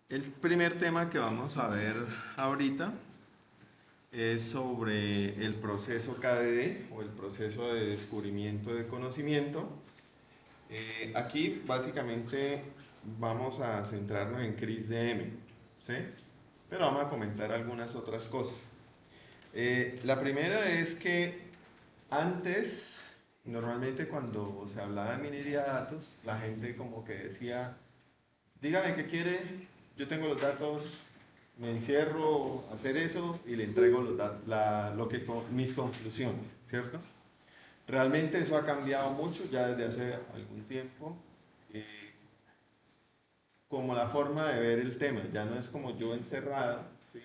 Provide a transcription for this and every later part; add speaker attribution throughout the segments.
Speaker 1: El primer tema que vamos a ver ahorita es sobre el proceso KDD o el proceso de descubrimiento de conocimiento. Aquí básicamente vamos a centrarnos en CRISDM, ¿sí? Pero vamos a comentar algunas otras cosas. La primera es que antes, normalmente cuando se hablaba de minería de datos, la gente como que decía, dígame qué quiere, yo tengo los datos, me encierro a hacer eso y le entrego mis conclusiones, ¿cierto? Realmente eso ha cambiado mucho ya desde hace algún tiempo, eh, como la forma de ver el tema, ya no es como yo encerrado, ¿sí?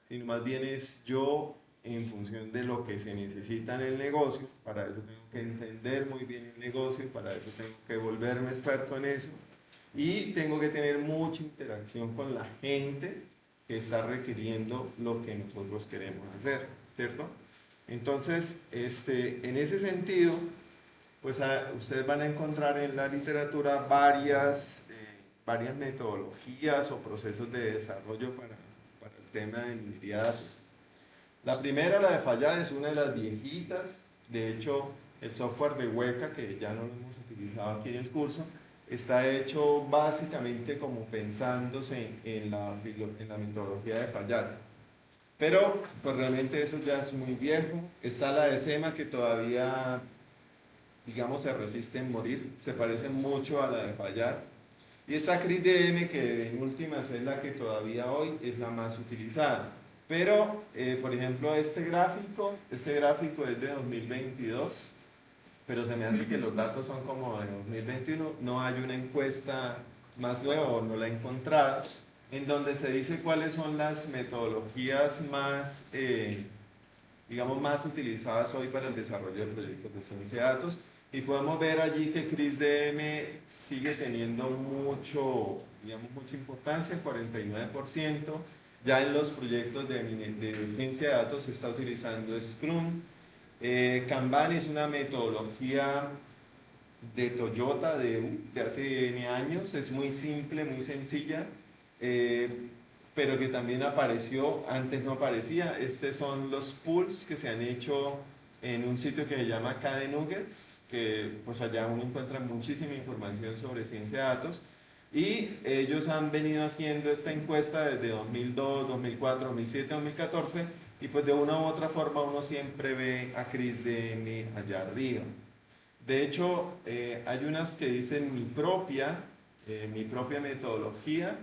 Speaker 1: Sino más bien es yo en función de lo que se necesita en el negocio, para eso tengo que entender muy bien el negocio, para eso tengo que volverme experto en eso y tengo que tener mucha interacción con la gente que está requiriendo lo que nosotros queremos hacer, ¿cierto? Entonces, en ese sentido, pues ustedes van a encontrar en la literatura varias metodologías o procesos de desarrollo para el tema de minería de datos. La primera, la de Fallad, es una de las viejitas. De hecho, el software de Weka, que ya no lo hemos utilizado aquí en el curso, está hecho básicamente como pensándose en la metodología de Fallad. Pero pues realmente eso ya es muy viejo. Está la de SEMA que todavía, digamos, se resiste en morir. Se parece mucho a la de Fallad. Y esta CRISDM, que en últimas es la que todavía hoy es la más utilizada. Pero, por ejemplo, este gráfico es de 2022, pero se me hace que los datos son como de 2021. No hay una encuesta más nueva o no la he encontrado, en donde se dice cuáles son las metodologías más, digamos, más utilizadas hoy para el desarrollo de proyectos de ciencia de datos. Y podemos ver allí que CRISDM sigue teniendo digamos, mucha importancia, 49%. Ya en los proyectos de ciencia de datos se está utilizando Scrum. Kanban es una metodología de Toyota de hace N años, es muy simple, muy sencilla, eh, pero que también apareció, antes no aparecía. Estos son los pools que se han hecho en un sitio que se llama KD Nuggets, que pues allá uno encuentra muchísima información sobre ciencia de datos. Y ellos han venido haciendo esta encuesta desde 2002, 2004, 2007, 2014, y pues de una u otra forma uno siempre ve a Chris DM allá arriba. De hecho, hay unas que dicen mi propia metodología.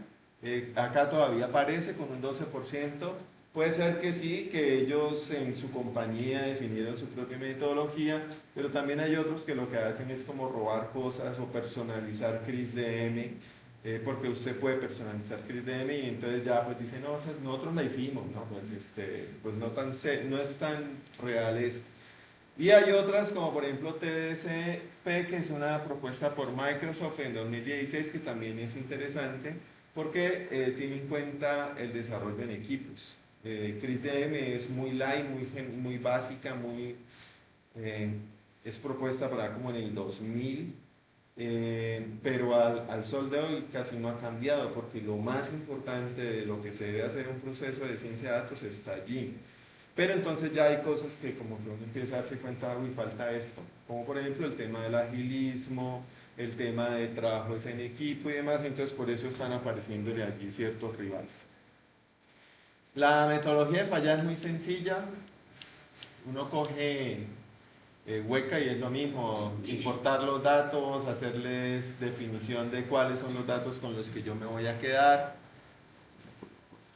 Speaker 1: Acá todavía aparece con un 12%. Puede ser que sí, que ellos en su compañía definieron su propia metodología, pero también hay otros que lo que hacen es como robar cosas o personalizar CRISDM, porque usted puede personalizar CRISDM y entonces ya pues dice, no, nosotros la hicimos, no, pues no es tan real eso. Y hay otras como por ejemplo TDCP, que es una propuesta por Microsoft en 2016, que también es interesante porque tiene en cuenta el desarrollo en equipos. CRISDM es muy light, muy básica, eh, es propuesta para como en el 2000, pero al sol de hoy casi no ha cambiado porque lo más importante de lo que se debe hacer en un proceso de ciencia de datos está allí. Pero entonces ya hay cosas que como que uno empieza a darse cuenta, uy, falta esto. Como por ejemplo el tema del agilismo, el tema de trabajos en equipo y demás. Entonces por eso están apareciéndole allí ciertos rivales. La metodología de fallar es muy sencilla. Uno coge Weka y es lo mismo, importar los datos, hacerles definición de cuáles son los datos con los que yo me voy a quedar.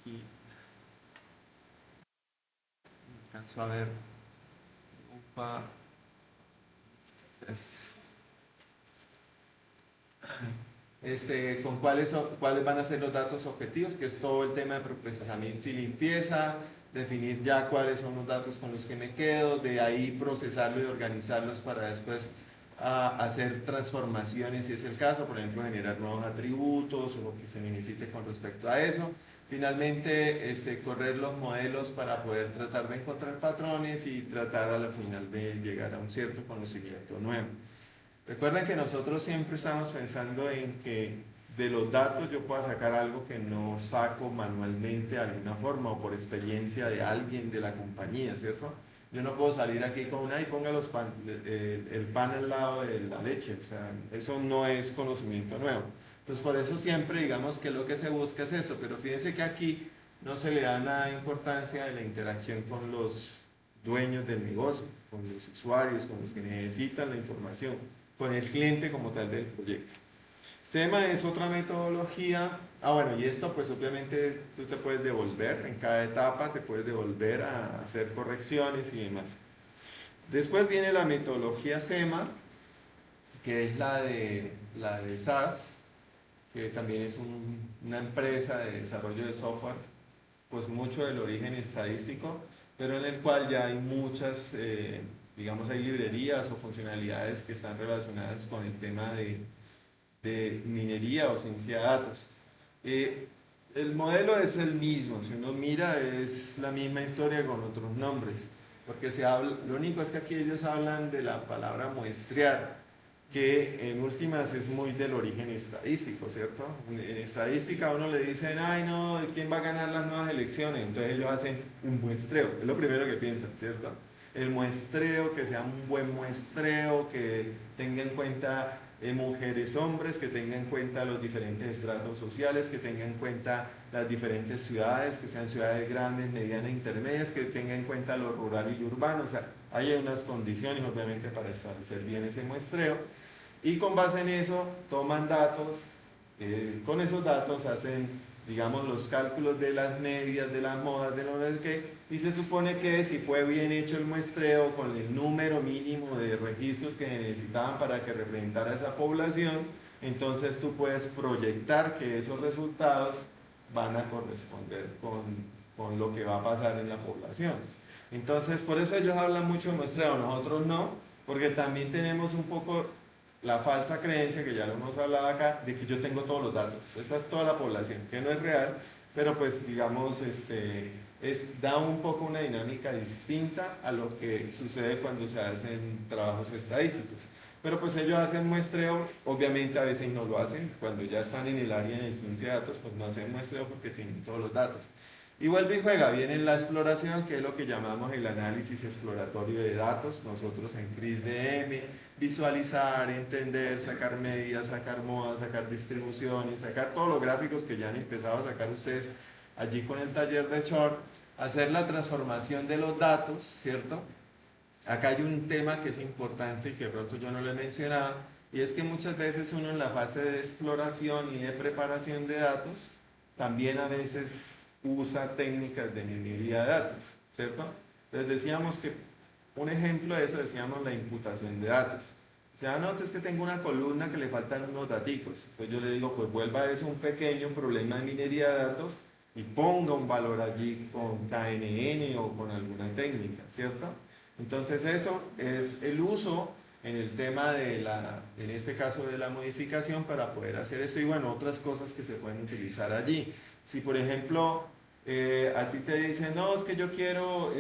Speaker 1: Y alcanzo a ver. Upa, es- con cuáles van a ser los datos objetivos, que es todo el tema de procesamiento y limpieza, definir ya cuáles son los datos con los que me quedo, de ahí procesarlos y organizarlos para después hacer transformaciones si es el caso, por ejemplo, generar nuevos atributos o lo que se necesite con respecto a eso. Finalmente, correr los modelos para poder tratar de encontrar patrones y tratar a la final de llegar a un cierto conocimiento nuevo. Recuerden que nosotros siempre estamos pensando en que de los datos yo pueda sacar algo que no saco manualmente de alguna forma o por experiencia de alguien de la compañía, ¿cierto? Yo no puedo salir aquí con una y ponga el pan al lado de la leche, o sea, eso no es conocimiento nuevo. Entonces por eso siempre digamos que lo que se busca es eso, pero fíjense que aquí no se le da nada de importancia de la interacción con los dueños del negocio, con los usuarios, con los que necesitan la información, con el cliente como tal del proyecto. SEMA es otra metodología. Ah, bueno, y esto pues obviamente tú te puedes devolver, en cada etapa te puedes devolver a hacer correcciones y demás. Después viene la metodología SEMA, que es la de SAS, que también es una empresa de desarrollo de software, pues mucho del origen estadístico, pero en el cual ya hay muchas, digamos, hay librerías o funcionalidades que están relacionadas con el tema de minería o ciencia de datos. Eh, el modelo es el mismo, si uno mira es la misma historia con otros nombres, porque se habla, lo único es que aquí ellos hablan de la palabra muestrear, que en últimas es muy del origen estadístico, ¿cierto? En estadística a uno le dicen, ay no, ¿quién va a ganar las nuevas elecciones? Entonces ellos hacen un muestreo, es lo primero que piensan, ¿cierto? El muestreo, que sea un buen muestreo, que tenga en cuenta mujeres, hombres, que tenga en cuenta los diferentes estratos sociales, que tenga en cuenta las diferentes ciudades, que sean ciudades grandes, medianas, intermedias, que tenga en cuenta lo rural y lo urbano, o sea, hay unas condiciones obviamente para establecer bien ese muestreo y con base en eso toman datos, con esos datos hacen, digamos, los cálculos de las medias, de las modas, de no sé qué, y se supone que si fue bien hecho el muestreo con el número mínimo de registros que necesitaban para que representara esa población, entonces tú puedes proyectar que esos resultados van a corresponder con lo que va a pasar en la población. Entonces, por eso ellos hablan mucho de muestreo, nosotros no, porque también tenemos un poco la falsa creencia, que ya lo hemos hablado acá, de que yo tengo todos los datos. Esa es toda la población, que no es real, pero pues digamos, da un poco una dinámica distinta a lo que sucede cuando se hacen trabajos estadísticos. Pero pues ellos hacen muestreo, obviamente a veces no lo hacen, cuando ya están en el área de ciencia de datos, pues no hacen muestreo porque tienen todos los datos. Y vuelve y juega, viene la exploración, que es lo que llamamos el análisis exploratorio de datos, nosotros en CRISDM, visualizar, entender, sacar medidas, sacar modas, sacar distribuciones, sacar todos los gráficos que ya han empezado a sacar ustedes allí con el taller de Short, hacer la transformación de los datos, ¿cierto? Acá hay un tema que es importante y que de pronto yo no lo he mencionado, y es que muchas veces uno en la fase de exploración y de preparación de datos, también a veces usa técnicas de minería de datos, ¿cierto? Entonces decíamos que un ejemplo de eso decíamos la imputación de datos. O sea, no, es que tengo una columna que le faltan unos daticos. Entonces yo le digo, pues vuelva a eso un pequeño problema de minería de datos y ponga un valor allí con KNN o con alguna técnica, ¿cierto? Entonces eso es el uso en el tema en este caso de la modificación para poder hacer eso y bueno, otras cosas que se pueden utilizar allí. Si por ejemplo a ti te dicen, no, es que yo quiero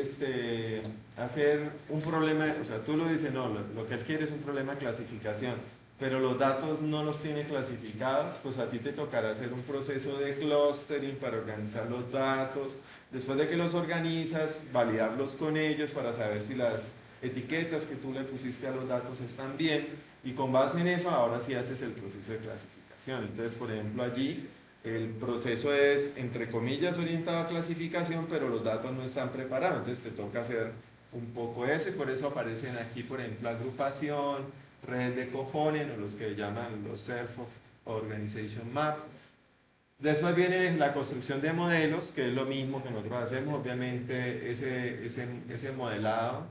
Speaker 1: hacer un problema, o sea, tú lo dices, no, lo que él quiere es un problema de clasificación, pero los datos no los tiene clasificados, pues a ti te tocará hacer un proceso de clustering para organizar los datos, después de que los organizas, validarlos con ellos para saber si las etiquetas que tú le pusiste a los datos están bien, y con base en eso ahora sí haces el proceso de clasificación. Entonces, por ejemplo, allí el proceso es, entre comillas, orientado a clasificación, pero los datos no están preparados, entonces te toca hacer un poco eso y por eso aparecen aquí, por ejemplo, agrupación, redes de cojones, o los que llaman los Self Organization Map. Después viene la construcción de modelos, que es lo mismo que nosotros hacemos, obviamente ese modelado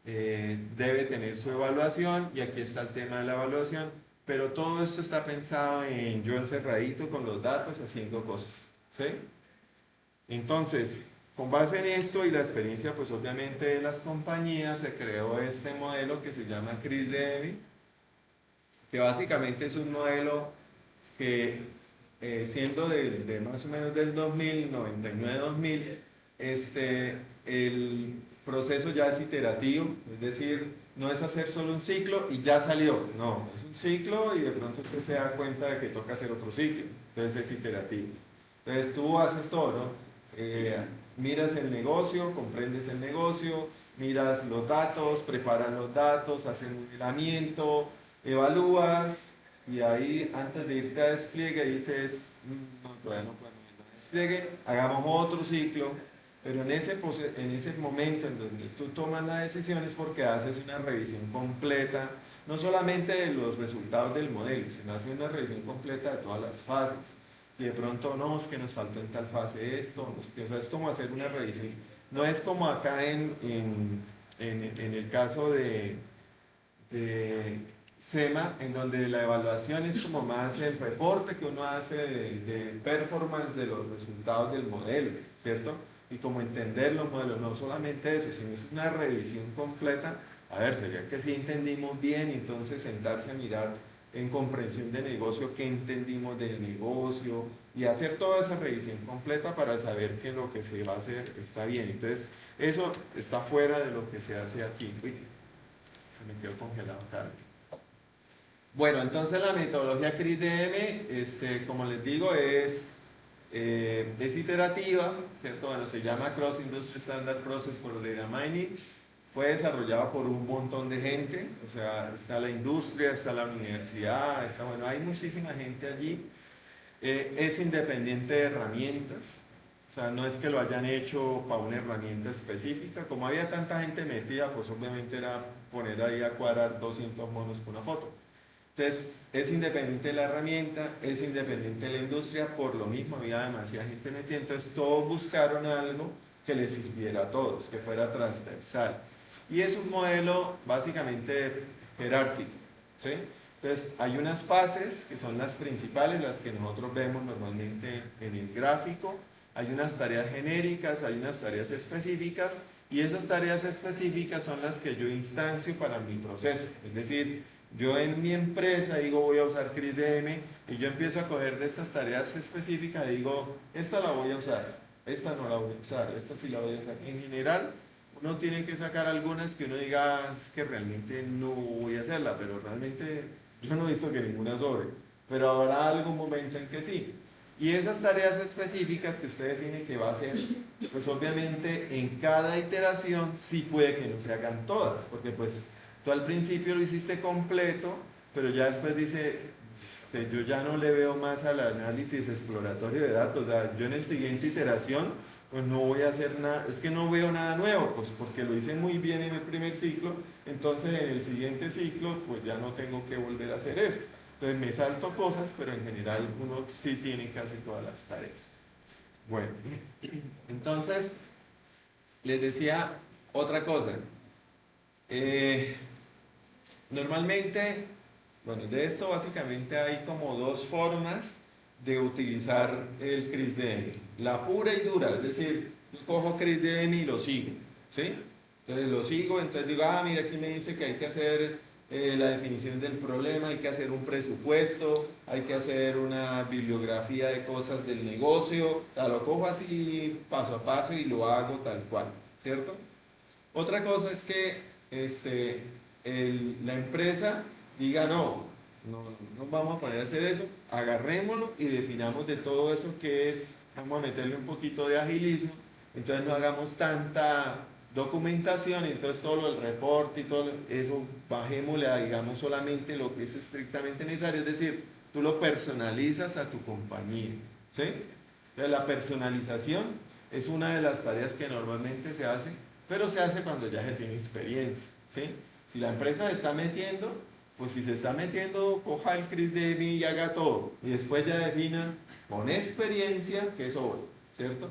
Speaker 1: debe tener su evaluación y aquí está el tema de la evaluación, pero todo esto está pensado en yo encerradito con los datos haciendo cosas, ¿sí? Entonces, con base en esto y la experiencia pues obviamente de las compañías se creó este modelo que se llama CRISDM, que básicamente es un modelo que siendo de más o menos del 2000, 99-2000, el proceso ya es iterativo, es decir, no es hacer solo un ciclo y ya salió, no, es un ciclo y de pronto usted se da cuenta de que toca hacer otro ciclo, entonces es iterativo. Entonces tú haces todo, ¿no? Miras el negocio, comprendes el negocio, miras los datos, preparas los datos, haces un modelamiento, evalúas y ahí antes de irte a despliegue dices, no, todavía no podemos ir a despliegue, hagamos otro ciclo, pero en ese momento en donde tú tomas la decisión es porque haces una revisión completa, no solamente de los resultados del modelo, sino haces una revisión completa de todas las fases. Si de pronto no, es que nos faltó en tal fase esto, no sé qué, o sea, es como hacer una revisión. No es como acá en el caso de SEMA, en donde la evaluación es como más el reporte que uno hace de performance de los resultados del modelo, ¿cierto? Y como entender los modelos, no solamente eso, sino es una revisión completa. A ver, sería que sí entendimos bien y entonces sentarse a mirar en comprensión de negocio qué entendimos del negocio y hacer toda esa revisión completa para saber que lo que se va a hacer está bien. Entonces, eso está fuera de lo que se hace aquí. Uy, se me quedó congelado, Carmen. Bueno, entonces la metodología CRISDM, como les digo, es iterativa, ¿cierto? Bueno, se llama Cross Industry Standard Process for Data Mining. Fue desarrollada por un montón de gente, o sea, está la industria, está la universidad, está, bueno, hay muchísima gente allí. Es independiente de herramientas, o sea, no es que lo hayan hecho para una herramienta específica. Como había tanta gente metida, pues obviamente era poner ahí a cuadrar 200 monos por una foto. Entonces, es independiente de la herramienta, es independiente de la industria, por lo mismo había demasiada gente metida, entonces todos buscaron algo que les sirviera a todos, que fuera transversal. Y es un modelo básicamente jerárquico, ¿sí? Entonces, hay unas fases que son las principales, las que nosotros vemos normalmente en el gráfico, hay unas tareas genéricas, hay unas tareas específicas, y esas tareas específicas son las que yo instancio para mi proceso, es decir, yo en mi empresa digo voy a usar CRISDM y yo empiezo a coger de estas tareas específicas y digo, esta la voy a usar, esta no la voy a usar, esta sí la voy a usar. En general, uno tiene que sacar algunas que uno diga, "Ah, es que realmente no voy a hacerla, pero realmente yo no he visto que ninguna sobre, pero habrá algún momento en que sí. Y esas tareas específicas que usted define que va a hacer, pues obviamente en cada iteración sí puede que no se hagan todas, porque pues tú al principio lo hiciste completo, pero ya después dice, yo ya no le veo más al análisis exploratorio de datos. O sea, yo en el siguiente iteración, pues no voy a hacer nada, es que no veo nada nuevo, pues porque lo hice muy bien en el primer ciclo, entonces en el siguiente ciclo, pues ya no tengo que volver a hacer eso. Entonces me salto cosas, pero en general uno sí tiene casi todas las tareas. Bueno, entonces les decía otra cosa. Eh, Normalmente, bueno, de esto básicamente hay como dos formas de utilizar el CRISDM. La pura y dura, es decir, yo cojo CRISDM y lo sigo, ¿sí? Entonces lo sigo, entonces digo, ah, mira, aquí me dice que hay que hacer la definición del problema, hay que hacer un presupuesto, hay que hacer una bibliografía de cosas del negocio, o sea, lo cojo así paso a paso y lo hago tal cual, ¿cierto? Otra cosa es que la empresa diga no, no nos vamos a poner a hacer eso, agarrémoslo y definamos de todo eso que es, vamos a meterle un poquito de agilismo, entonces no hagamos tanta documentación, entonces todo lo del reporte y todo eso, bajémosle a, digamos, solamente lo que es estrictamente necesario, es decir, tú lo personalizas a tu compañía, ¿sí? Entonces la personalización es una de las tareas que normalmente se hace, pero se hace cuando ya se tiene experiencia, ¿sí? Si la empresa se está metiendo, pues si se está metiendo, coja el CRISDM y haga todo, y después ya defina con experiencia qué sobra, ¿cierto?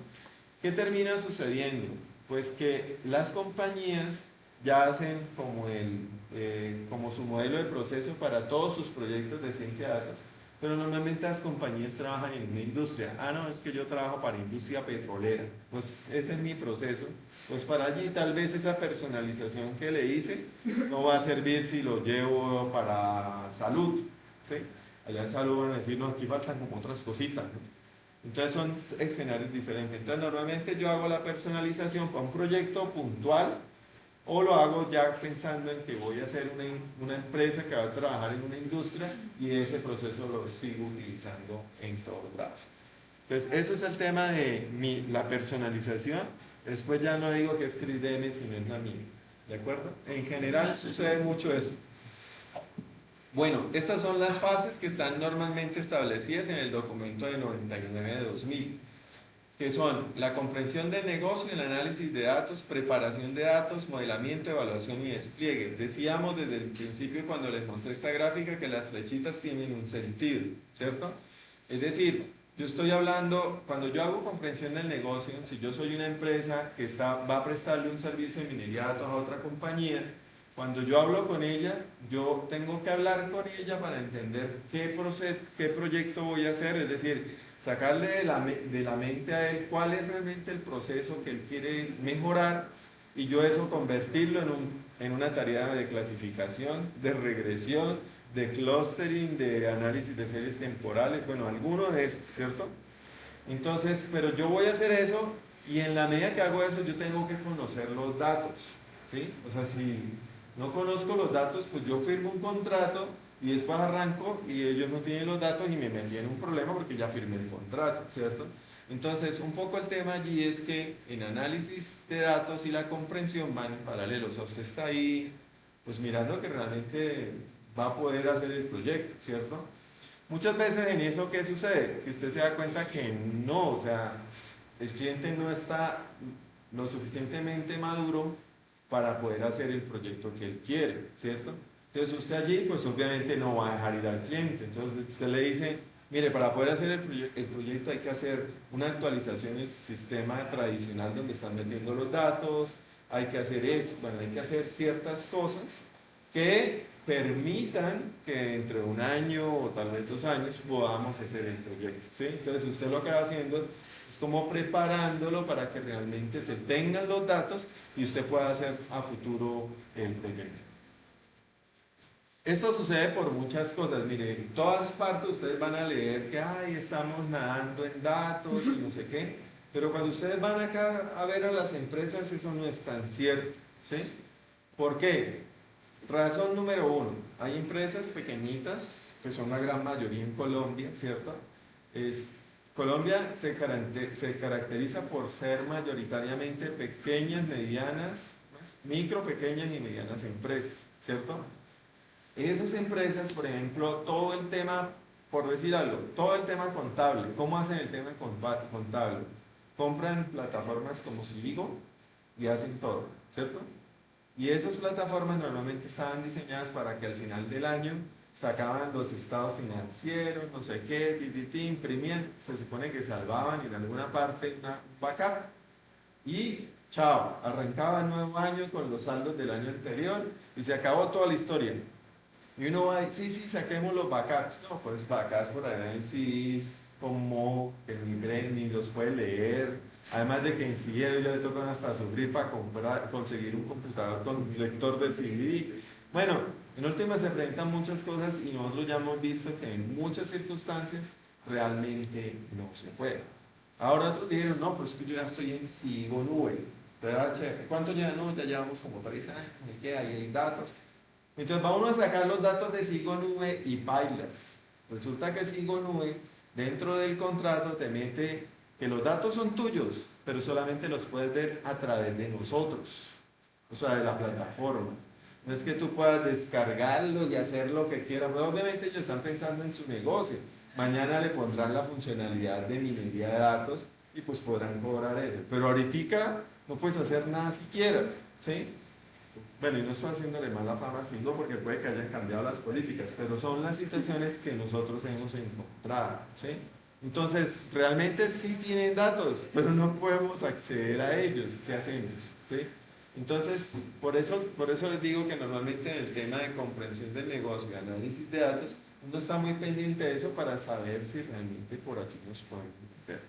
Speaker 1: ¿Qué termina sucediendo? Pues que las compañías ya hacen como su modelo de proceso para todos sus proyectos de ciencia de datos, pero normalmente las compañías trabajan en una industria. Ah, no, es que yo trabajo para industria petrolera. Pues ese es mi proceso. Pues para allí tal vez esa personalización que le hice no va a servir si lo llevo para salud, ¿sí? Allá en salud van a decir, no, aquí faltan como otras cositas, ¿no? Entonces son escenarios diferentes. Entonces normalmente yo hago la personalización para un proyecto puntual o lo hago ya pensando en que voy a hacer una empresa que va a trabajar en una industria y ese proceso lo sigo utilizando en todos lados. Entonces eso es el tema de la personalización. Después ya no digo que es CRIDM sino es la mía. ¿De acuerdo? En general sucede mucho eso. Bueno, estas son las fases que están normalmente establecidas en el documento de 99 de 2000, que son la comprensión del negocio, el análisis de datos, preparación de datos, modelamiento, evaluación y despliegue. Decíamos desde el principio cuando les mostré esta gráfica que las flechitas tienen un sentido, ¿cierto? Es decir, yo estoy hablando, cuando yo hago comprensión del negocio, si yo soy una empresa que va a prestarle un servicio de minería de datos a otra compañía, cuando yo hablo con ella, yo tengo que hablar con ella para entender qué proyecto voy a hacer, es decir, sacarle de la mente a él cuál es realmente el proceso que él quiere mejorar y yo eso convertirlo en una tarea de clasificación, de regresión, de clustering, de análisis de series temporales, bueno, alguno de esos, ¿cierto? Entonces, pero yo voy a hacer eso y en la medida que hago eso yo tengo que conocer los datos, ¿sí? O sea, si no conozco los datos, pues yo firmo un contrato y después arranco y ellos no tienen los datos y me metí en un problema porque ya firmé el contrato, ¿cierto? Entonces, un poco el tema allí es que en análisis de datos y la comprensión van en paralelo. O sea, usted está ahí, pues mirando que realmente va a poder hacer el proyecto, ¿cierto? Muchas veces en eso, ¿qué sucede? Que usted se da cuenta que no, o sea, el cliente no está lo suficientemente maduro para poder hacer el proyecto que él quiere, ¿cierto? Entonces usted allí, pues obviamente no va a dejar ir al cliente. Entonces usted le dice, mire, para poder hacer el proyecto hay que hacer una actualización del sistema tradicional donde están metiendo los datos, hay que hacer esto, bueno, hay que hacer ciertas cosas que permitan que dentro de un año o tal vez 2 años podamos hacer el proyecto, ¿sí? Entonces usted lo que va haciendo es como preparándolo para que realmente se tengan los datos y usted pueda hacer a futuro el proyecto. Esto sucede por muchas cosas, mire, en todas partes ustedes van a leer que ay, estamos nadando en datos y no sé qué, pero cuando ustedes van acá a ver a las empresas eso no es tan cierto, ¿sí? ¿Por qué? Razón número uno, hay empresas pequeñitas, que son la gran mayoría en Colombia, ¿cierto? Colombia se caracteriza por ser mayoritariamente pequeñas, medianas, micro, pequeñas y medianas empresas, ¿cierto? Esas empresas, por ejemplo, todo el tema, por decir algo, todo el tema contable, ¿cómo hacen el tema contable? Compran plataformas como Cirigo y hacen todo, ¿cierto? Y esas plataformas normalmente estaban diseñadas para que al final del año sacaban los estados financieros, no sé qué, imprimían, se supone que salvaban en alguna parte un backup y chao, arrancaba el nuevo año con los saldos del año anterior y se acabó toda la historia. Y uno va, sí, sí, saquemos los backups. No, pues backups por allá en CDs, como que ni los puede leer. Además de que en sí a ellos ya le tocan hasta sufrir para conseguir un computador con lector de CD. Bueno, en última se presentan muchas cosas y nosotros ya hemos visto que en muchas circunstancias realmente no se puede. Ahora otros dijeron, no, pues es que yo ya estoy en Sigo Nube. ¿Cuánto ya no? Ya llevamos como 3 años, y que ahí hay datos. Entonces va uno a sacar los datos de Sigo Nube y bailas. Resulta que Sigo Nube, dentro del contrato, te mete que los datos son tuyos, pero solamente los puedes ver a través de nosotros, o sea, de la plataforma. No es que tú puedas descargarlo y hacer lo que quieras. Pues obviamente ellos están pensando en su negocio. Mañana le pondrán la funcionalidad de minería de datos y pues podrán cobrar eso. Pero ahorita no puedes hacer nada si quieras, ¿sí? Bueno, y no estoy haciéndole mala fama a Singo porque puede que hayan cambiado las políticas, pero son las situaciones que nosotros hemos encontrado, ¿sí? Entonces, realmente sí tienen datos, pero no podemos acceder a ellos. ¿Qué hacemos? ¿Sí? Entonces, por eso les digo que normalmente en el tema de comprensión del negocio y análisis de datos, uno está muy pendiente de eso para saber si realmente por aquí nos podemos meter.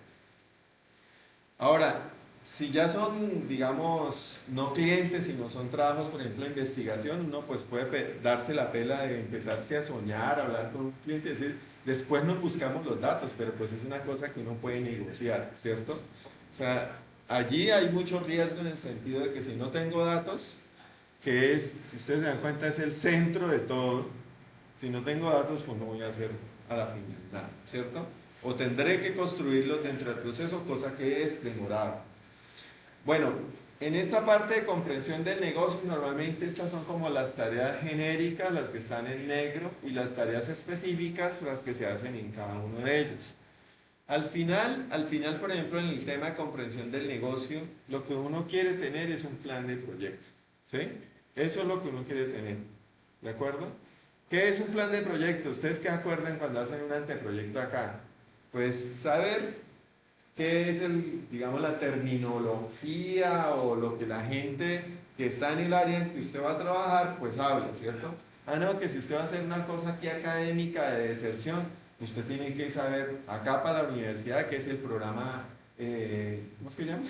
Speaker 1: Ahora, si ya son, digamos, no clientes, sino son trabajos, por ejemplo, de investigación, uno pues puede darse la pela de empezarse a soñar, a hablar con un cliente y decir, después nos buscamos los datos, pero pues es una cosa que uno puede negociar, ¿cierto? O sea, allí hay mucho riesgo en el sentido de que si no tengo datos, que es, si ustedes se dan cuenta, es el centro de todo. Si no tengo datos, pues no voy a hacer a la final nada, ¿cierto? O tendré que construirlos dentro del proceso, cosa que es demorado. Bueno, en esta parte de comprensión del negocio, normalmente estas son como las tareas genéricas, las que están en negro, y las tareas específicas, las que se hacen en cada uno de ellos. Al final, por ejemplo, en el tema de comprensión del negocio, lo que uno quiere tener es un plan de proyecto, ¿sí? Eso es lo que uno quiere tener, ¿de acuerdo? ¿Qué es un plan de proyecto? ¿Ustedes qué acuerdan cuando hacen un anteproyecto acá? Pues saber qué es digamos, la terminología o lo que la gente que está en el área en que usted va a trabajar, pues habla, ¿cierto? Ah, no, que si usted va a hacer una cosa aquí académica de deserción, usted tiene que saber, acá para la universidad, que es el programa, ¿cómo es que se llama?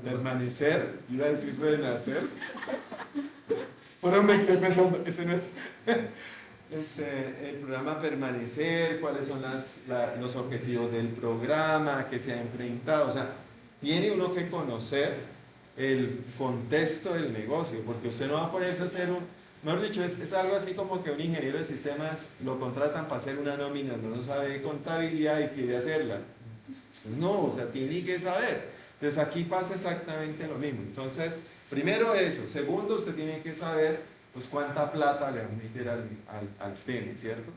Speaker 1: Permanecer, iba a decir renacer. Bueno, me quedé pensando, ese no es. El programa Permanecer, cuáles son los objetivos del programa, a qué se ha enfrentado. O sea, tiene uno que conocer el contexto del negocio, porque usted no va a ponerse a hacer mejor dicho, es algo así como que un ingeniero de sistemas lo contratan para hacer una nómina, no sabe contabilidad y quiere hacerla. No, o sea, tiene que saber. Entonces aquí pasa exactamente lo mismo. Entonces, primero eso. Segundo, usted tiene que saber pues cuánta plata le va a meter al tema, ¿cierto?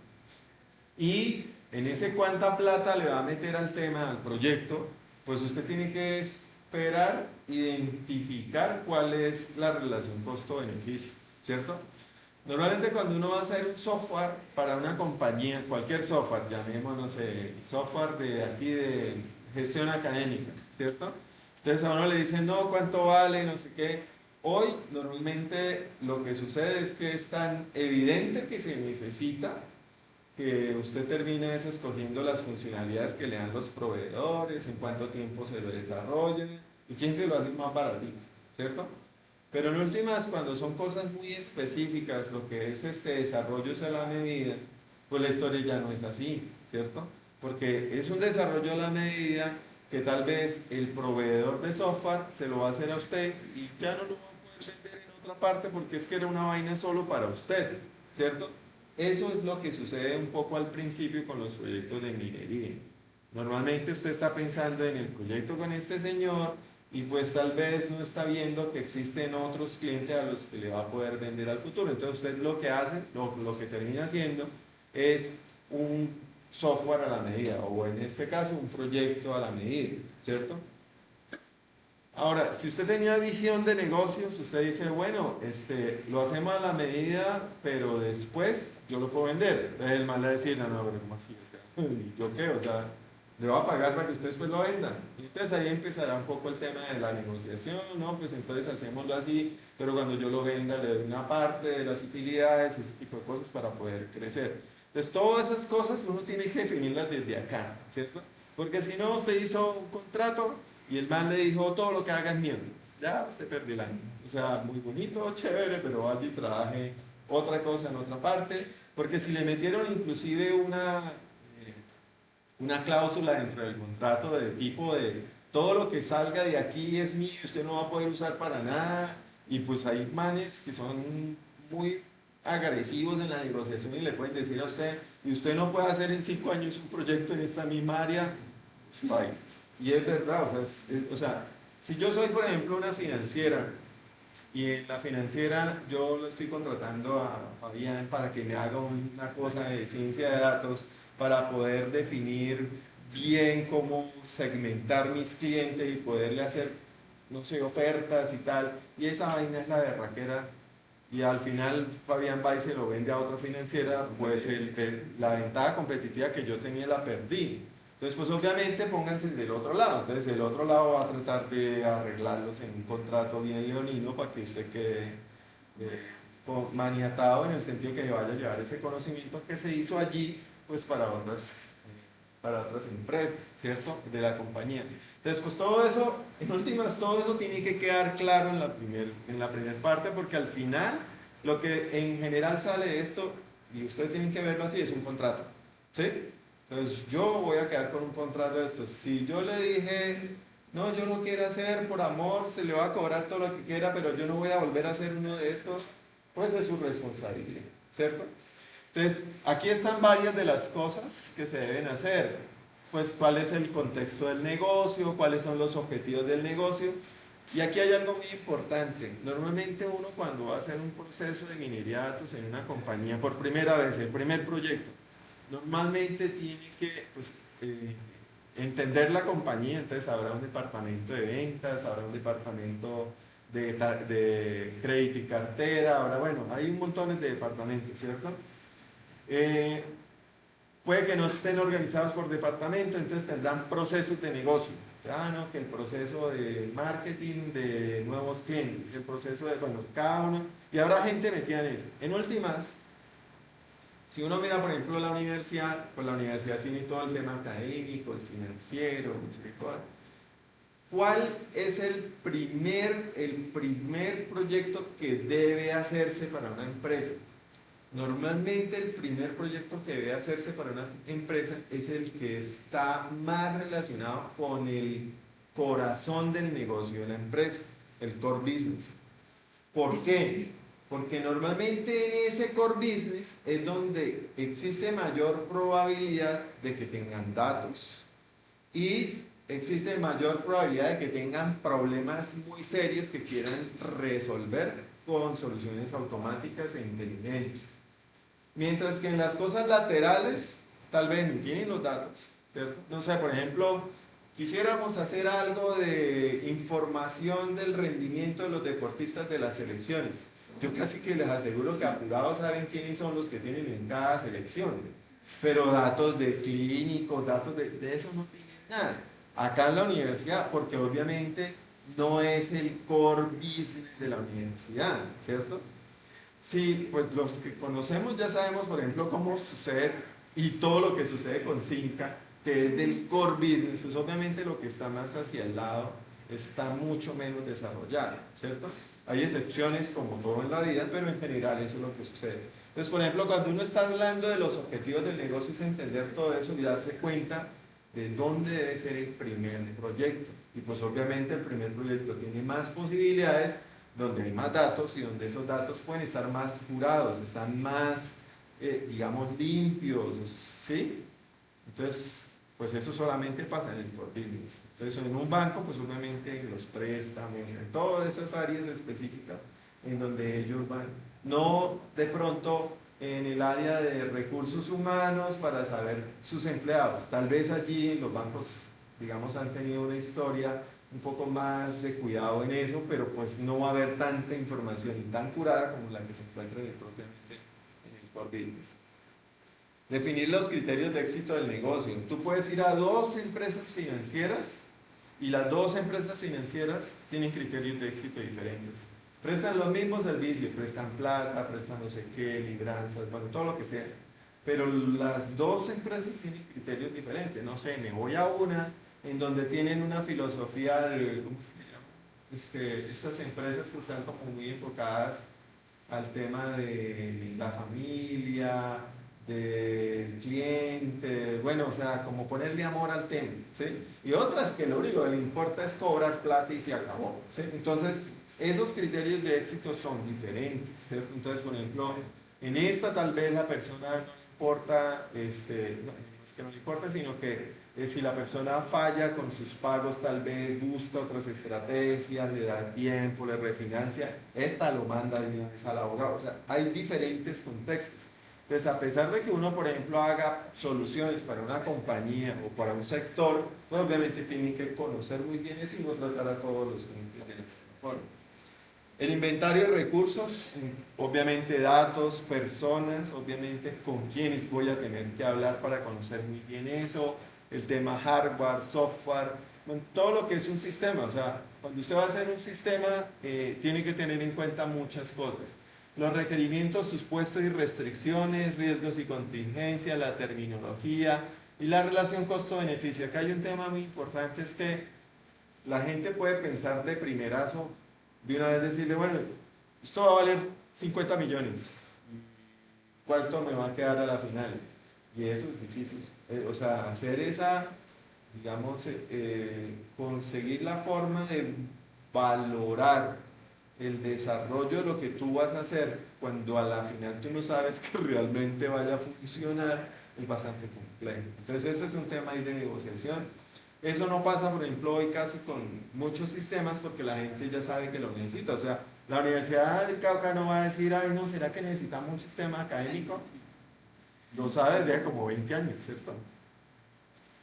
Speaker 1: Y en ese cuánta plata le va a meter al tema, al proyecto, pues usted tiene que esperar, identificar cuál es la relación costo-beneficio, ¿cierto? Normalmente cuando uno va a hacer un software para una compañía, cualquier software, llamémonos software de aquí de gestión académica, ¿cierto? Entonces a uno le dicen, no, ¿cuánto vale? No sé qué. Hoy normalmente lo que sucede es que es tan evidente que se necesita que usted termine escogiendo las funcionalidades que le dan los proveedores, en cuánto tiempo se lo desarrollan y quién se lo hace más baratito, ¿cierto? Pero en últimas, cuando son cosas muy específicas, lo que es este desarrollo a la medida, pues la historia ya no es así, ¿cierto? Porque es un desarrollo a la medida que tal vez el proveedor de software se lo va a hacer a usted y ya no lo va a poder vender en otra parte porque es que era una vaina solo para usted, ¿cierto? Eso es lo que sucede un poco al principio con los proyectos de minería. Normalmente usted está pensando en el proyecto con este señor y pues tal vez no está viendo que existen otros clientes a los que le va a poder vender al futuro. Entonces usted lo que hace, lo que termina haciendo es un software a la medida o en este caso un proyecto a la medida, ¿cierto? Ahora, si usted tenía visión de negocios, usted dice, bueno, lo hacemos a la medida, pero después yo lo puedo vender. Entonces el man le va a decir, no, no, pero ¿cómo así? O sea, ¿y yo qué? O sea, le va a pagar para que usted después lo venda. Y entonces ahí empezará un poco el tema de la negociación, ¿no? Pues entonces hacémoslo así, pero cuando yo lo venda le doy una parte de las utilidades, ese tipo de cosas para poder crecer. Entonces todas esas cosas uno tiene que definirlas desde acá, ¿cierto? Porque si no, usted hizo un contrato y el man le dijo, todo lo que haga es mío. Ya, usted perdió el año. O sea, muy bonito, chévere, pero vaya y trabaje otra cosa en otra parte. Porque si le metieron inclusive una cláusula dentro del contrato de tipo de todo lo que salga de aquí es mío, usted no va a poder usar para nada. Y pues hay manes que son muy agresivos en la negociación y le pueden decir a usted, y usted no puede hacer en 5 años un proyecto en esta misma área, pues, bye. Y es verdad, o sea, o sea, si yo soy, por ejemplo, una financiera y en la financiera yo lo estoy contratando a Fabián para que me haga una cosa de ciencia de datos para poder definir bien cómo segmentar mis clientes y poderle hacer, no sé, ofertas y tal. Y esa vaina es la berraquera. Y al final Fabián va y se lo vende a otra financiera, pues la ventaja competitiva que yo tenía la perdí. Entonces, pues obviamente pónganse del otro lado. Entonces, el otro lado va a tratar de arreglarlos en un contrato bien leonino para que usted quede maniatado en el sentido que vaya a llevar ese conocimiento que se hizo allí, pues para otras empresas, ¿cierto? De la compañía. Entonces, pues todo eso, en últimas, todo eso tiene que quedar claro en la primera parte, porque al final, lo que en general sale de esto, y ustedes tienen que verlo así, es un contrato. ¿sí? Entonces yo voy a quedar con un contrato de estos. Si yo le dije, no, yo lo quiero hacer por amor, se le va a cobrar todo lo que quiera, pero yo no voy a volver a hacer uno de estos, pues es su responsabilidad, ¿cierto? Entonces, aquí están varias de las cosas que se deben hacer. Pues cuál es el contexto del negocio, cuáles son los objetivos del negocio. Y aquí hay algo muy importante. Normalmente uno cuando va a hacer un proceso de minería de datos en una compañía por primera vez, el primer proyecto, normalmente tiene que pues, entender la compañía. Entonces habrá un departamento de ventas, habrá un departamento de crédito y cartera, habrá, bueno, hay un montón de departamentos, ¿cierto? Eh, Puede que no estén organizados por departamento, entonces tendrán procesos de negocio. Ah, no, que el proceso de marketing de nuevos clientes, el proceso de, bueno, cada uno, y habrá gente metida en eso. En últimas, si uno mira, por ejemplo, la universidad, pues la universidad tiene todo el tema académico, el financiero, no sé qué cosa. ¿Cuál es el primer proyecto que debe hacerse para una empresa? Normalmente el primer proyecto que debe hacerse para una empresa es el que está más relacionado con el corazón del negocio de la empresa, el core business. ¿Por qué? Porque normalmente en ese core business es donde existe mayor probabilidad de que tengan datos y existe mayor probabilidad de que tengan problemas muy serios que quieran resolver con soluciones automáticas e inteligentes. Mientras que en las cosas laterales, tal vez ni tienen los datos, ¿cierto? No sé, por ejemplo, quisiéramos hacer algo de información del rendimiento de los deportistas de las selecciones. Yo casi que les aseguro que apurados saben quiénes son los que tienen en cada selección. Pero datos de clínicos, datos de eso no tienen nada. Acá en la universidad, porque obviamente no es el core business de la universidad, ¿cierto? Sí, pues los que conocemos ya sabemos, por ejemplo, cómo sucede y todo lo que sucede con Cinca, que es del core business, pues obviamente lo que está más hacia el lado está mucho menos desarrollado, ¿cierto? Hay excepciones como todo en la vida, pero en general eso es lo que sucede. Entonces, por ejemplo, cuando uno está hablando de los objetivos del negocio es entender todo eso y darse cuenta de dónde debe ser el primer proyecto. Y pues obviamente el primer proyecto tiene más posibilidades donde hay más datos y donde esos datos pueden estar más curados, están más, digamos, limpios, ¿sí? Entonces, pues eso solamente pasa en el core business. Entonces, en un banco, pues obviamente en los préstamos, en todas esas áreas específicas en donde ellos van. No de pronto en el área de recursos humanos para saber sus empleados. Tal vez allí los bancos, digamos, han tenido una historia un poco más de cuidado en eso, pero pues no va a haber tanta información y tan curada como la que se encuentra propiamente en el core business. Definir los criterios de éxito del negocio. Tú puedes ir a dos empresas financieras y las dos empresas financieras tienen criterios de éxito diferentes. Prestan los mismos servicios, prestan plata, prestan no sé qué, libranzas, bueno, todo lo que sea. Pero las dos empresas tienen criterios diferentes. No sé, me voy a una en donde tienen una filosofía de, ¿cómo se llama? Estas empresas que están como muy enfocadas al tema de la familia, del cliente, bueno, o sea, como ponerle amor al tema, ¿sí? Y otras que lo único que le importa es cobrar plata y se acabó, ¿sí? Entonces, esos criterios de éxito son diferentes, ¿cierto? Entonces, por ejemplo, en esta tal vez la persona no le importa, no es que no le importa, sino que si la persona falla con sus pagos, tal vez busca otras estrategias, le da tiempo, le refinancia, esta lo manda de una vez al abogado. O sea, hay diferentes contextos. Entonces, a pesar de que uno, por ejemplo, haga soluciones para una compañía o para un sector, pues obviamente tiene que conocer muy bien eso y no tratar a todos los clientes de la misma forma. El inventario de recursos, obviamente datos, personas, obviamente con quienes voy a tener que hablar para conocer muy bien eso, el tema hardware, software, bueno, todo lo que es un sistema. O sea, cuando usted va a hacer un sistema, tiene que tener en cuenta muchas cosas. Los requerimientos, sus puestos y restricciones, riesgos y contingencias, la terminología y la relación costo-beneficio. Acá hay un tema muy importante, es que la gente puede pensar de primerazo, de una vez decirle, bueno, esto va a valer 50 millones, ¿cuánto me va a quedar a la final? Y eso es difícil. O sea, hacer esa, digamos, conseguir la forma de valorar el desarrollo de lo que tú vas a hacer cuando a la final tú no sabes que realmente vaya a funcionar es bastante complejo. Entonces ese es un tema ahí de negociación. Eso no pasa, por ejemplo, hoy casi con muchos sistemas porque la gente ya sabe que lo necesita. O sea, la Universidad del Cauca no va a decir, ay, no, ¿será que necesitamos un sistema académico? Lo sabe desde hace como 20 años, ¿cierto?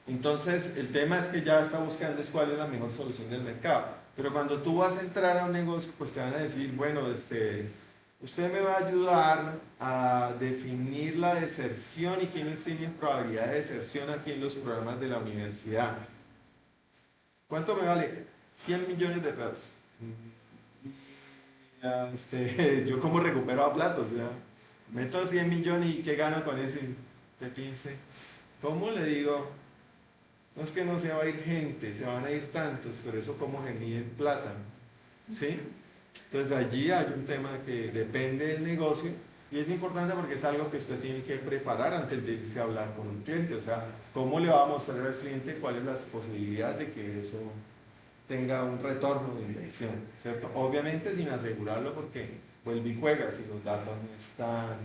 Speaker 1: Entonces, el tema es que ya está buscando es cuál es la mejor solución del mercado. Pero cuando tú vas a entrar a un negocio, pues te van a decir, bueno, usted me va a ayudar a definir la deserción y quiénes tienen probabilidad de deserción aquí en los programas de la universidad. ¿Cuánto me vale? 100 millones de pesos. Yo como recupero a plata, o sea, meto 100 millones y ¿qué gano con ese? Te piense. ¿Cómo le digo? No es que no se va a ir gente, se van a ir tantos, pero eso cómo se mide en plata, ¿sí? Entonces allí hay un tema que depende del negocio y es importante porque es algo que usted tiene que preparar antes de irse a hablar con un cliente, o sea, ¿cómo le va a mostrar al cliente cuáles las posibilidades de que eso tenga un retorno de inversión, ¿cierto? Obviamente sin asegurarlo porque vuelve y juega si los datos no están.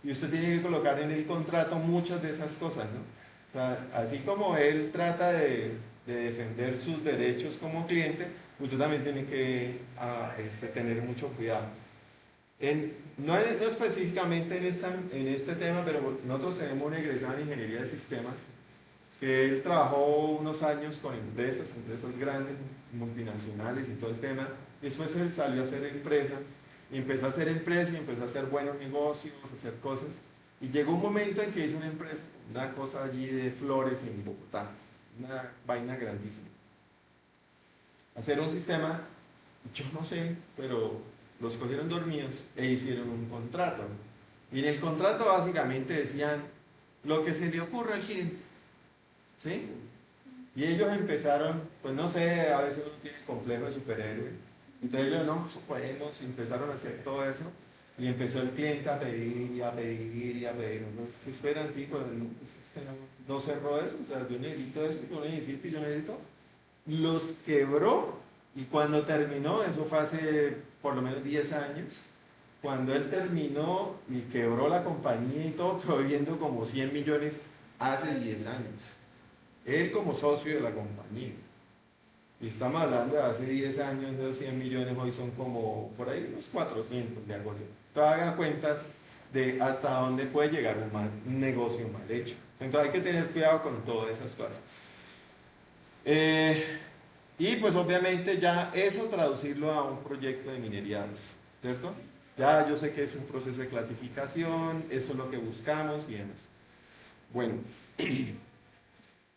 Speaker 1: Y usted tiene que colocar en el contrato muchas de esas cosas, ¿no? O sea, así como él trata de defender sus derechos como cliente, usted también tiene que tener mucho cuidado. No específicamente en este tema, pero nosotros tenemos un egresado en ingeniería de sistemas que él trabajó unos años con empresas grandes, multinacionales y todo el tema. Después él salió a hacer empresa y empezó a hacer empresa y empezó a hacer buenos negocios, a hacer cosas. Y llegó un momento en que hizo una empresa, una cosa allí de flores en Bogotá, una vaina grandísima. Hacer un sistema, yo no sé, pero los cogieron dormidos e hicieron un contrato. Y en el contrato básicamente decían lo que se le ocurra al cliente, ¿sí? Y ellos empezaron, pues no sé, a veces uno tiene complejo de superhéroe. Entonces ellos no, eso podemos, y empezaron a hacer todo eso. Y empezó el cliente a pedir y a pedir y a pedir. No, es que esperan, tipo, no, pues, usted no cerró eso, o sea, yo necesito eso, yo necesito y yo necesito. Los quebró y cuando terminó, eso fue hace por lo menos 10 años, cuando él terminó y quebró la compañía y todo, quedó viendo como 100 millones hace 10 años. Él como socio de la compañía. Y estamos hablando de hace 10 años, de 100 millones, hoy son como por ahí unos 400 de algo así. Entonces hagan cuentas de hasta dónde puede llegar un negocio mal hecho. Entonces hay que tener cuidado con todas esas cosas. Eh, y pues obviamente ya eso traducirlo a un proyecto de minería, ¿cierto? Ya yo sé que es un proceso de clasificación, esto es lo que buscamos y demás. Bueno,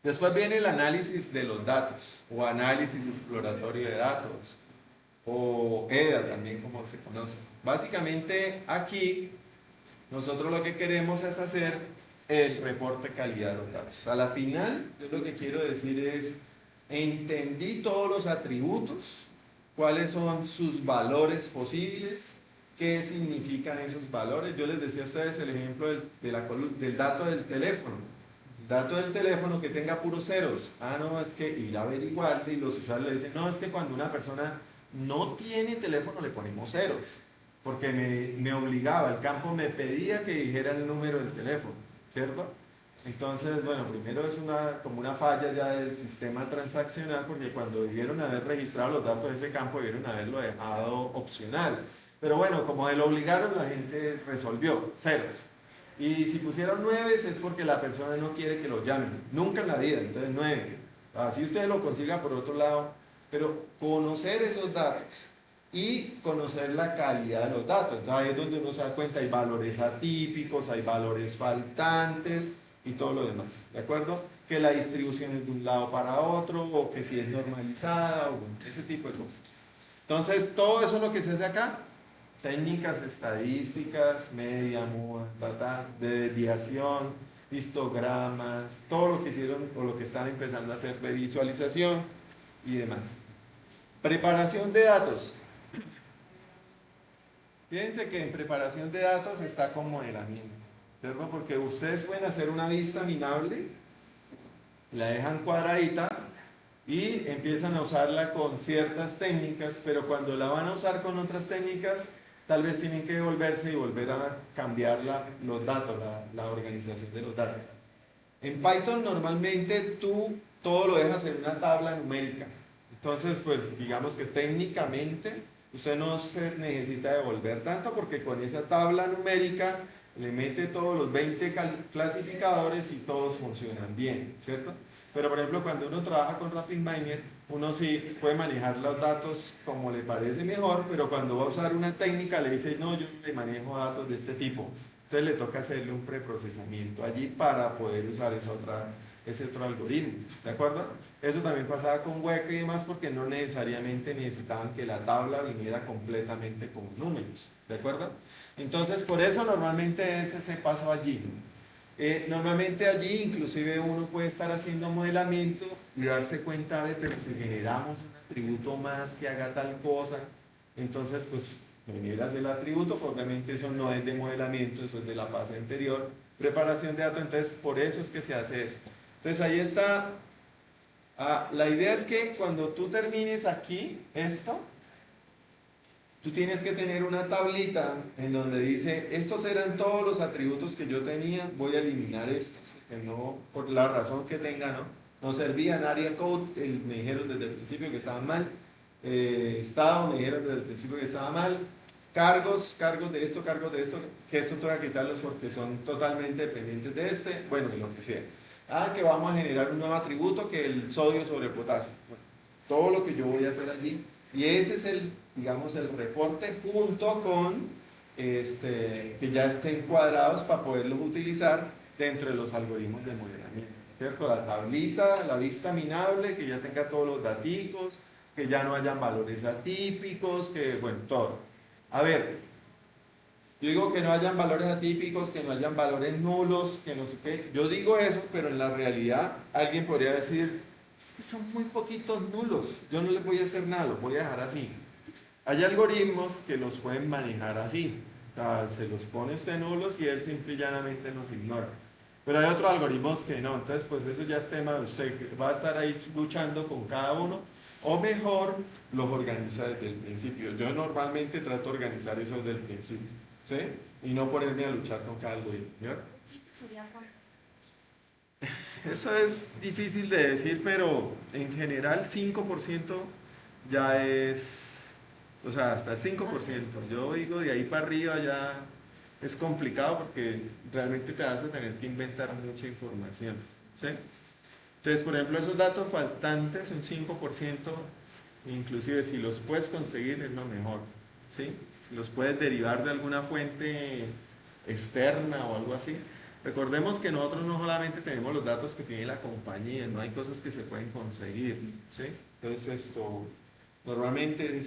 Speaker 1: después viene el análisis de los datos o análisis exploratorio de datos o EDA también como se conoce. Básicamente aquí nosotros lo que queremos es hacer el reporte de calidad de los datos. A la final yo lo que quiero decir es, entendí todos los atributos, cuáles son sus valores posibles, qué significan esos valores. Yo les decía a ustedes el ejemplo del dato del teléfono. Dato del teléfono que tenga puros ceros. Ah, no, es que ir a averiguar y los usuarios le dicen, no, es que cuando una persona no tiene teléfono le ponemos ceros. Porque me obligaba, el campo me pedía que dijera el número del teléfono, ¿cierto? Entonces, bueno, primero es como una falla ya del sistema transaccional, porque cuando debieron haber registrado los datos de ese campo, debieron haberlo dejado opcional. Pero bueno, como se lo obligaron, la gente resolvió, ceros. Y si pusieron 9 es porque la persona no quiere que lo llamen. Nunca en la vida, entonces 9. Así usted lo consiga por otro lado. Pero conocer esos datos y conocer la calidad de los datos. Entonces ahí es donde uno se da cuenta, hay valores atípicos, hay valores faltantes y todo lo demás. ¿De acuerdo? Que la distribución es de un lado para otro, o que si es normalizada, o bueno, ese tipo de cosas. Entonces, todo eso es lo que se hace acá. Técnicas estadísticas, media, moda, de desviación, histogramas, todo lo que hicieron o lo que están empezando a hacer de visualización y demás. Preparación de datos. Fíjense que en preparación de datos está con modelamiento, ¿cierto? Porque ustedes pueden hacer una vista minable, la dejan cuadradita y empiezan a usarla con ciertas técnicas, pero cuando la van a usar con otras técnicas, tal vez tienen que devolverse y volver a cambiar los datos, la organización de los datos. En Python normalmente tú todo lo dejas en una tabla numérica. Entonces, pues digamos que técnicamente usted no se necesita devolver tanto porque con esa tabla numérica le mete todos los 20 clasificadores y todos funcionan bien, ¿cierto? Pero por ejemplo, cuando uno trabaja con RapidMiner, uno sí puede manejar los datos como le parece mejor, pero cuando va a usar una técnica le dice, no, yo no le manejo datos de este tipo. Entonces le toca hacerle un preprocesamiento allí para poder usar ese otro algoritmo, ¿de acuerdo? Eso también pasaba con Weka y demás porque no necesariamente necesitaban que la tabla viniera completamente con números, ¿de acuerdo? Entonces por eso normalmente es ese paso allí. Normalmente allí inclusive uno puede estar haciendo modelamiento y darse cuenta de, pero si generamos un atributo más que haga tal cosa, entonces pues generas el atributo, pues, obviamente eso no es de modelamiento, eso es de la fase anterior, preparación de datos, entonces por eso es que se hace eso. Entonces ahí está, la idea es que cuando tú termines aquí esto, tú tienes que tener una tablita en donde dice, estos eran todos los atributos que yo tenía, voy a eliminar estos, que no, por la razón que tenga, ¿no? No servían, área code, me dijeron desde el principio que estaban mal, estado, me dijeron desde el principio que estaba mal, cargos de esto, que esto tengo que quitarlos porque son totalmente dependientes de este, bueno, y lo que sea. Que vamos a generar un nuevo atributo que el sodio sobre el potasio. Bueno, todo lo que yo voy a hacer allí. Y ese es digamos, el reporte junto con que ya estén cuadrados para poderlos utilizar dentro de los algoritmos de modelamiento, ¿cierto? La tablita, la vista minable, que ya tenga todos los daticos, que ya no hayan valores atípicos, que, bueno, todo. A ver, yo digo que no hayan valores atípicos, que no hayan valores nulos, que no sé qué. Yo digo eso, pero en la realidad alguien podría decir, es que son muy poquitos nulos, yo no les voy a hacer nada, los voy a dejar así. Hay algoritmos que los pueden manejar así. O sea, se los pone usted nulos y él simple y llanamente los ignora. Pero hay otros algoritmos que no. Entonces, pues eso ya es tema de usted. Va a estar ahí luchando con cada uno. O mejor, los organiza desde el principio. Yo normalmente trato de organizar eso desde el principio. ¿Sí? Y no ponerme a luchar con cada algoritmo. ¿Ya? Eso es difícil de decir, pero en general 5% ya es, o sea, hasta el 5%. Yo digo de ahí para arriba ya es complicado porque realmente te vas a tener que inventar mucha información. ¿Sí? Entonces, por ejemplo, esos datos faltantes, un 5%, inclusive si los puedes conseguir es lo mejor. ¿Sí? Si los puedes derivar de alguna fuente externa o algo así. Recordemos que nosotros no solamente tenemos los datos que tiene la compañía, no hay cosas que se pueden conseguir, ¿sí? Entonces esto normalmente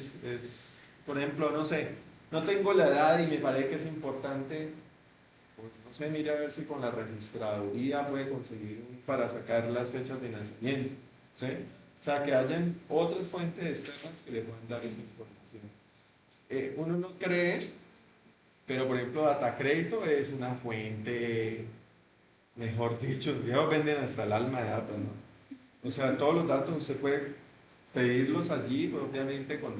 Speaker 1: por ejemplo, no sé, no tengo la edad y me parece que es importante, pues no sé, mire a ver si con la registraduría puede conseguir para sacar las fechas de nacimiento, ¿sí? O sea, que hayan otras fuentes externas que le puedan dar esa información. Uno no cree, pero por ejemplo, Datacrédito es una fuente, mejor dicho, ellos venden hasta el alma de datos, ¿no? O sea, todos los datos usted puede pedirlos allí, pues, obviamente con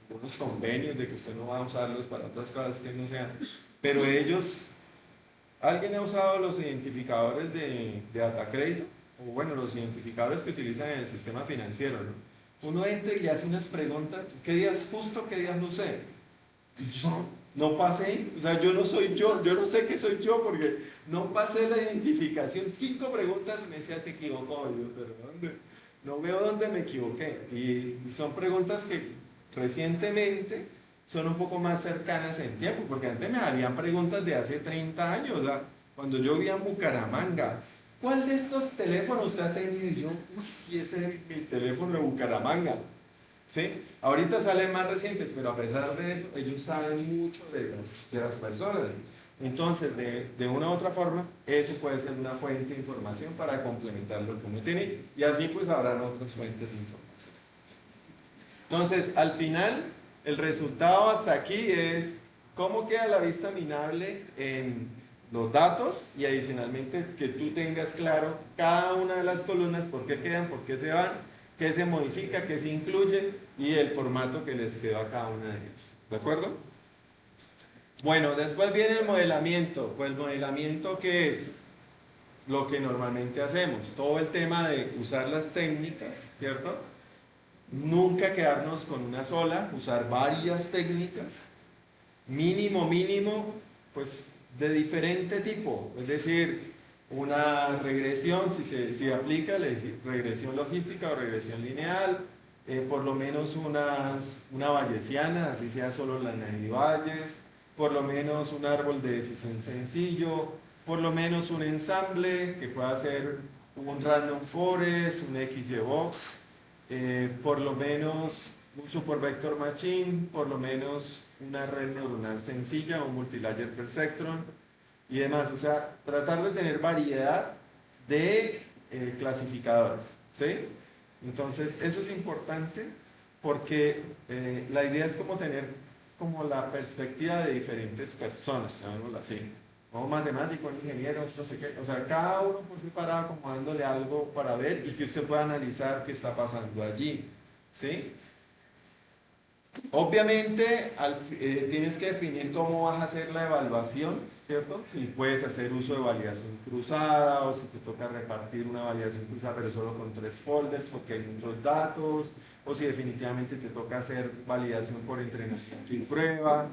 Speaker 1: algunos convenios de que usted no va a usarlos para otras cosas que no sean. Pero ellos, ¿alguien ha usado los identificadores de Datacrédito? O bueno, los identificadores que utilizan en el sistema financiero, ¿no? Uno entra y le hace unas preguntas, ¿qué días justo, qué días no sé? No pasé, o sea, yo no soy yo no sé que soy yo porque no pasé la identificación. 5 preguntas y me decía, se equivocó. Y yo, pero ¿dónde? No veo dónde me equivoqué. Y son preguntas que recientemente son un poco más cercanas en tiempo, porque antes me harían preguntas de hace 30 años, o sea, cuando yo vivía en Bucaramanga. ¿Cuál de estos teléfonos usted ha tenido? Y yo, uy, sí, ese es mi teléfono de Bucaramanga. ¿Sí? Ahorita salen más recientes, pero a pesar de eso, ellos saben mucho de las personas. Entonces, de una u otra forma, eso puede ser una fuente de información para complementar lo que uno tiene y así pues habrán otras fuentes de información. Entonces, al final, el resultado hasta aquí es cómo queda la vista minable en los datos y adicionalmente que tú tengas claro cada una de las columnas, por qué quedan, por qué se van, qué se modifica, qué se incluye y el formato que les quedó a cada una de ellas. ¿De acuerdo? Bueno, después viene el modelamiento. Pues el modelamiento, ¿qué es? Lo que normalmente hacemos, todo el tema de usar las técnicas, ¿cierto? Nunca quedarnos con una sola, usar varias técnicas, mínimo, pues de diferente tipo, es decir, una regresión, si aplica regresión logística o regresión lineal, por lo menos una bayesiana, así sea solo la Navier-Bayes, por lo menos un árbol de decisión sencillo, por lo menos un ensamble que pueda ser un random forest, un XYBox, por lo menos un super vector machine, por lo menos una red neuronal sencilla, un multilayer perceptron y demás. O sea, tratar de tener variedad de clasificadores, ¿sí? Entonces, eso es importante porque la idea es como tener como la perspectiva de diferentes personas, llamémoslo así. O matemático, ingeniero, no sé qué. O sea, cada uno por separado como dándole algo para ver y que usted pueda analizar qué está pasando allí, ¿sí? Obviamente tienes que definir cómo vas a hacer la evaluación, ¿cierto? Si puedes hacer uso de validación cruzada o si te toca repartir una validación cruzada pero solo con 3 folders porque hay muchos datos o si definitivamente te toca hacer validación por entrenamiento y prueba.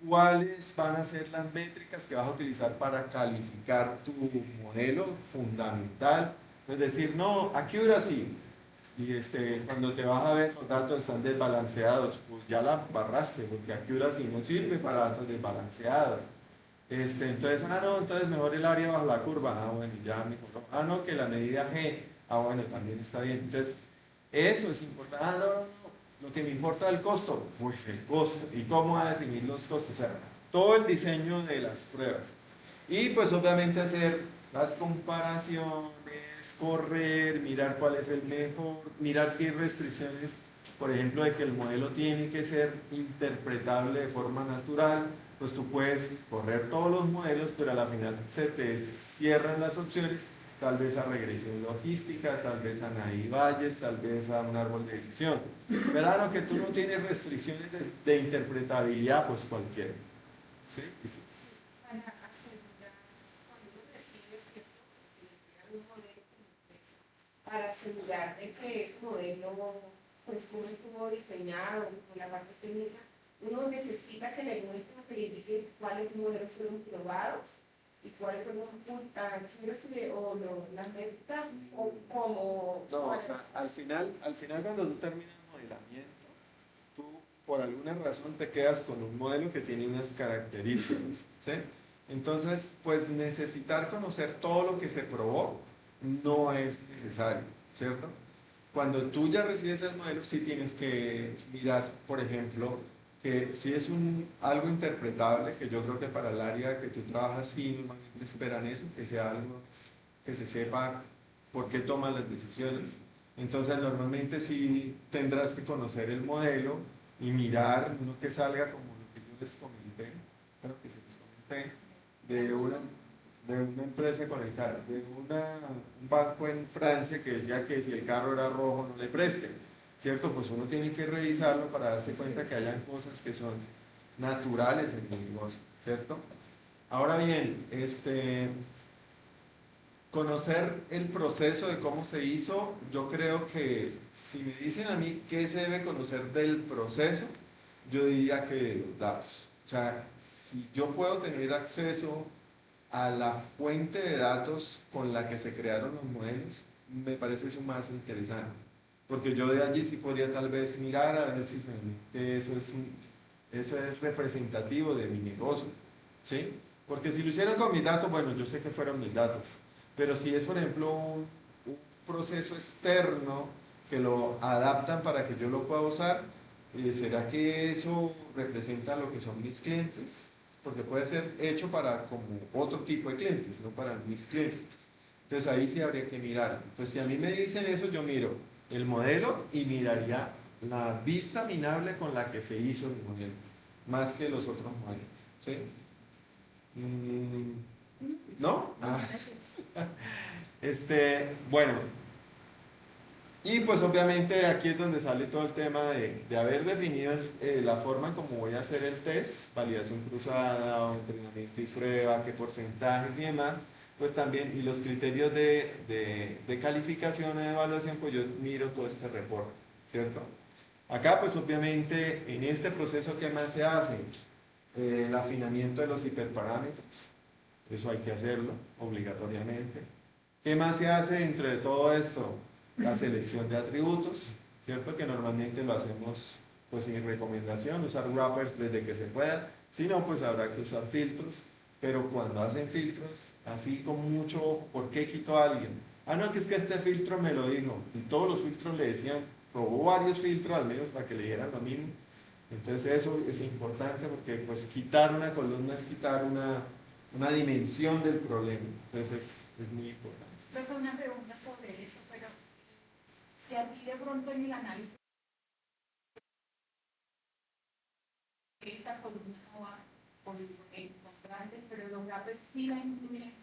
Speaker 1: ¿Cuáles van a ser las métricas que vas a utilizar para calificar tu modelo fundamental? Es decir, no, accuracy, y cuando te vas a ver los datos están desbalanceados, pues ya la barraste, porque accuracy no sirve para datos desbalanceados. Entonces, no, entonces mejor el área bajo la curva, bueno, ya mejoró. No, que la medida G, bueno, también está bien. Entonces, eso es importante. Lo que me importa es el costo, pues el costo. ¿Y cómo va a definir los costos? O sea, todo el diseño de las pruebas. Y pues obviamente hacer las comparaciones, correr, mirar cuál es el mejor, mirar si hay restricciones, por ejemplo, de que el modelo tiene que ser interpretable de forma natural, pues tú puedes correr todos los modelos, pero a la final se te cierran las opciones, tal vez a regresión logística, tal vez a Navier-Bayes, tal vez a un árbol de decisión. Verán que tú no tienes restricciones de interpretabilidad, pues cualquiera. ¿Sí? Y sí.
Speaker 2: Para asegurar, cuando uno recibe, ¿cierto? Que le entregan un modelo como empresa, para asegurar de que ese modelo, pues como estuvo diseñado, con la parte técnica, uno necesita que le muestren, que le indiquen cuáles modelos fueron probados y cuáles fueron las métricas, o como...
Speaker 1: No, o sea, al final cuando tú terminas modelamiento, tú por alguna razón te quedas con un modelo que tiene unas características, ¿sí? Entonces, pues necesitar conocer todo lo que se probó no es necesario, ¿cierto? Cuando tú ya recibes el modelo, sí tienes que mirar, por ejemplo, que si es algo interpretable, que yo creo que para el área que tú trabajas sí normalmente esperan eso, que sea algo que se sepa por qué toman las decisiones. Entonces normalmente sí tendrás que conocer el modelo y mirar uno que salga como lo que yo les comenté, creo que se les comenté, de una empresa con el carro, un banco en Francia que decía que si el carro era rojo no le presten, ¿cierto? Pues uno tiene que revisarlo para darse cuenta que hayan cosas que son naturales en el negocio, ¿cierto? Ahora bien, conocer el proceso de cómo se hizo, yo creo que si me dicen a mí qué se debe conocer del proceso, yo diría que de los datos. O sea, si yo puedo tener acceso a la fuente de datos con la que se crearon los modelos, me parece eso más interesante. Porque yo de allí sí podría tal vez mirar a ver si realmente eso es representativo de mi negocio. ¿Sí? Porque si lo hicieron con mis datos, bueno, yo sé que fueron mis datos. Pero si es, por ejemplo, un proceso externo que lo adaptan para que yo lo pueda usar, ¿será que eso representa lo que son mis clientes? Porque puede ser hecho para como otro tipo de clientes, no para mis clientes. Entonces ahí sí habría que mirar. Entonces si a mí me dicen eso, yo miro el modelo y miraría la vista minable con la que se hizo el modelo, más que los otros modelos. ¿Sí? Mm, ¿no? Ah, bueno, y pues obviamente aquí es donde sale todo el tema de haber definido la forma en cómo voy a hacer el test, validación cruzada, o entrenamiento y prueba, qué porcentajes y demás, pues también, y los criterios de calificación o de evaluación, pues yo miro todo este reporte, ¿cierto? Acá pues obviamente en este proceso, ¿qué más se hace? El afinamiento de los hiperparámetros, eso hay que hacerlo obligatoriamente. ¿Qué más se hace dentro de todo esto? La selección de atributos, ¿cierto? Que normalmente lo hacemos, pues mi recomendación, usar wrappers desde que se pueda. Si no, pues habrá que usar filtros. Pero cuando hacen filtros, así con mucho, ¿por qué quito a alguien? Ah, no, que es que este filtro me lo dijo. Y todos los filtros le decían, probó varios filtros al menos para que le dieran lo mismo. Entonces eso es importante porque pues quitar una columna es quitar una dimensión del problema. Entonces es muy importante.
Speaker 3: Entonces, una pregunta sobre eso, pero si a ti de pronto en el análisis esta columna no va por el contraste, pero los gaps sí la incluyen.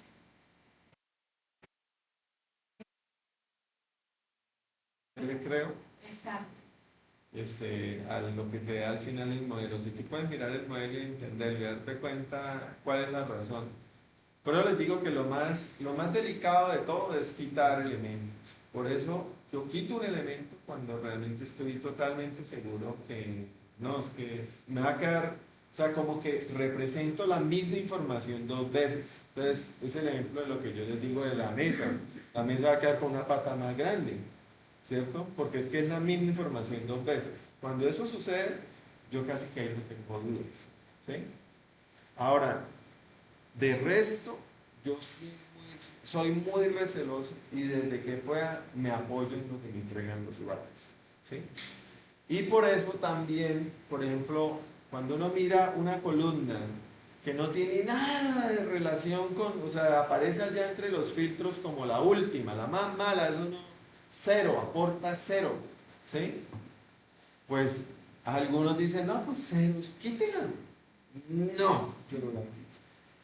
Speaker 1: Le creo
Speaker 3: Exacto.
Speaker 1: a lo que te da al final el modelo. Si tú puedes mirar el modelo y entenderlo y darte cuenta cuál es la razón. Pero les digo que lo más delicado de todo es quitar elementos. Por eso yo quito un elemento cuando realmente estoy totalmente seguro que no, es que me va a quedar, o sea, como que represento la misma información dos veces. Entonces, es el ejemplo de lo que yo les digo de la mesa. La mesa va a quedar con una pata más grande, ¿cierto? Porque es que es la misma información dos veces. Cuando eso sucede, yo casi que ahí no tengo dudas, ¿sí? Ahora, de resto, yo sí soy muy receloso y desde que pueda me apoyo en lo que me entregan los usuarios, ¿sí? Y por eso también, por ejemplo, cuando uno mira una columna que no tiene nada de relación con, o sea, aparece allá entre los filtros como la última, la más mala, eso no, cero, aporta cero, ¿sí? Pues algunos dicen, no, pues cero, quítela. No, yo no la quito.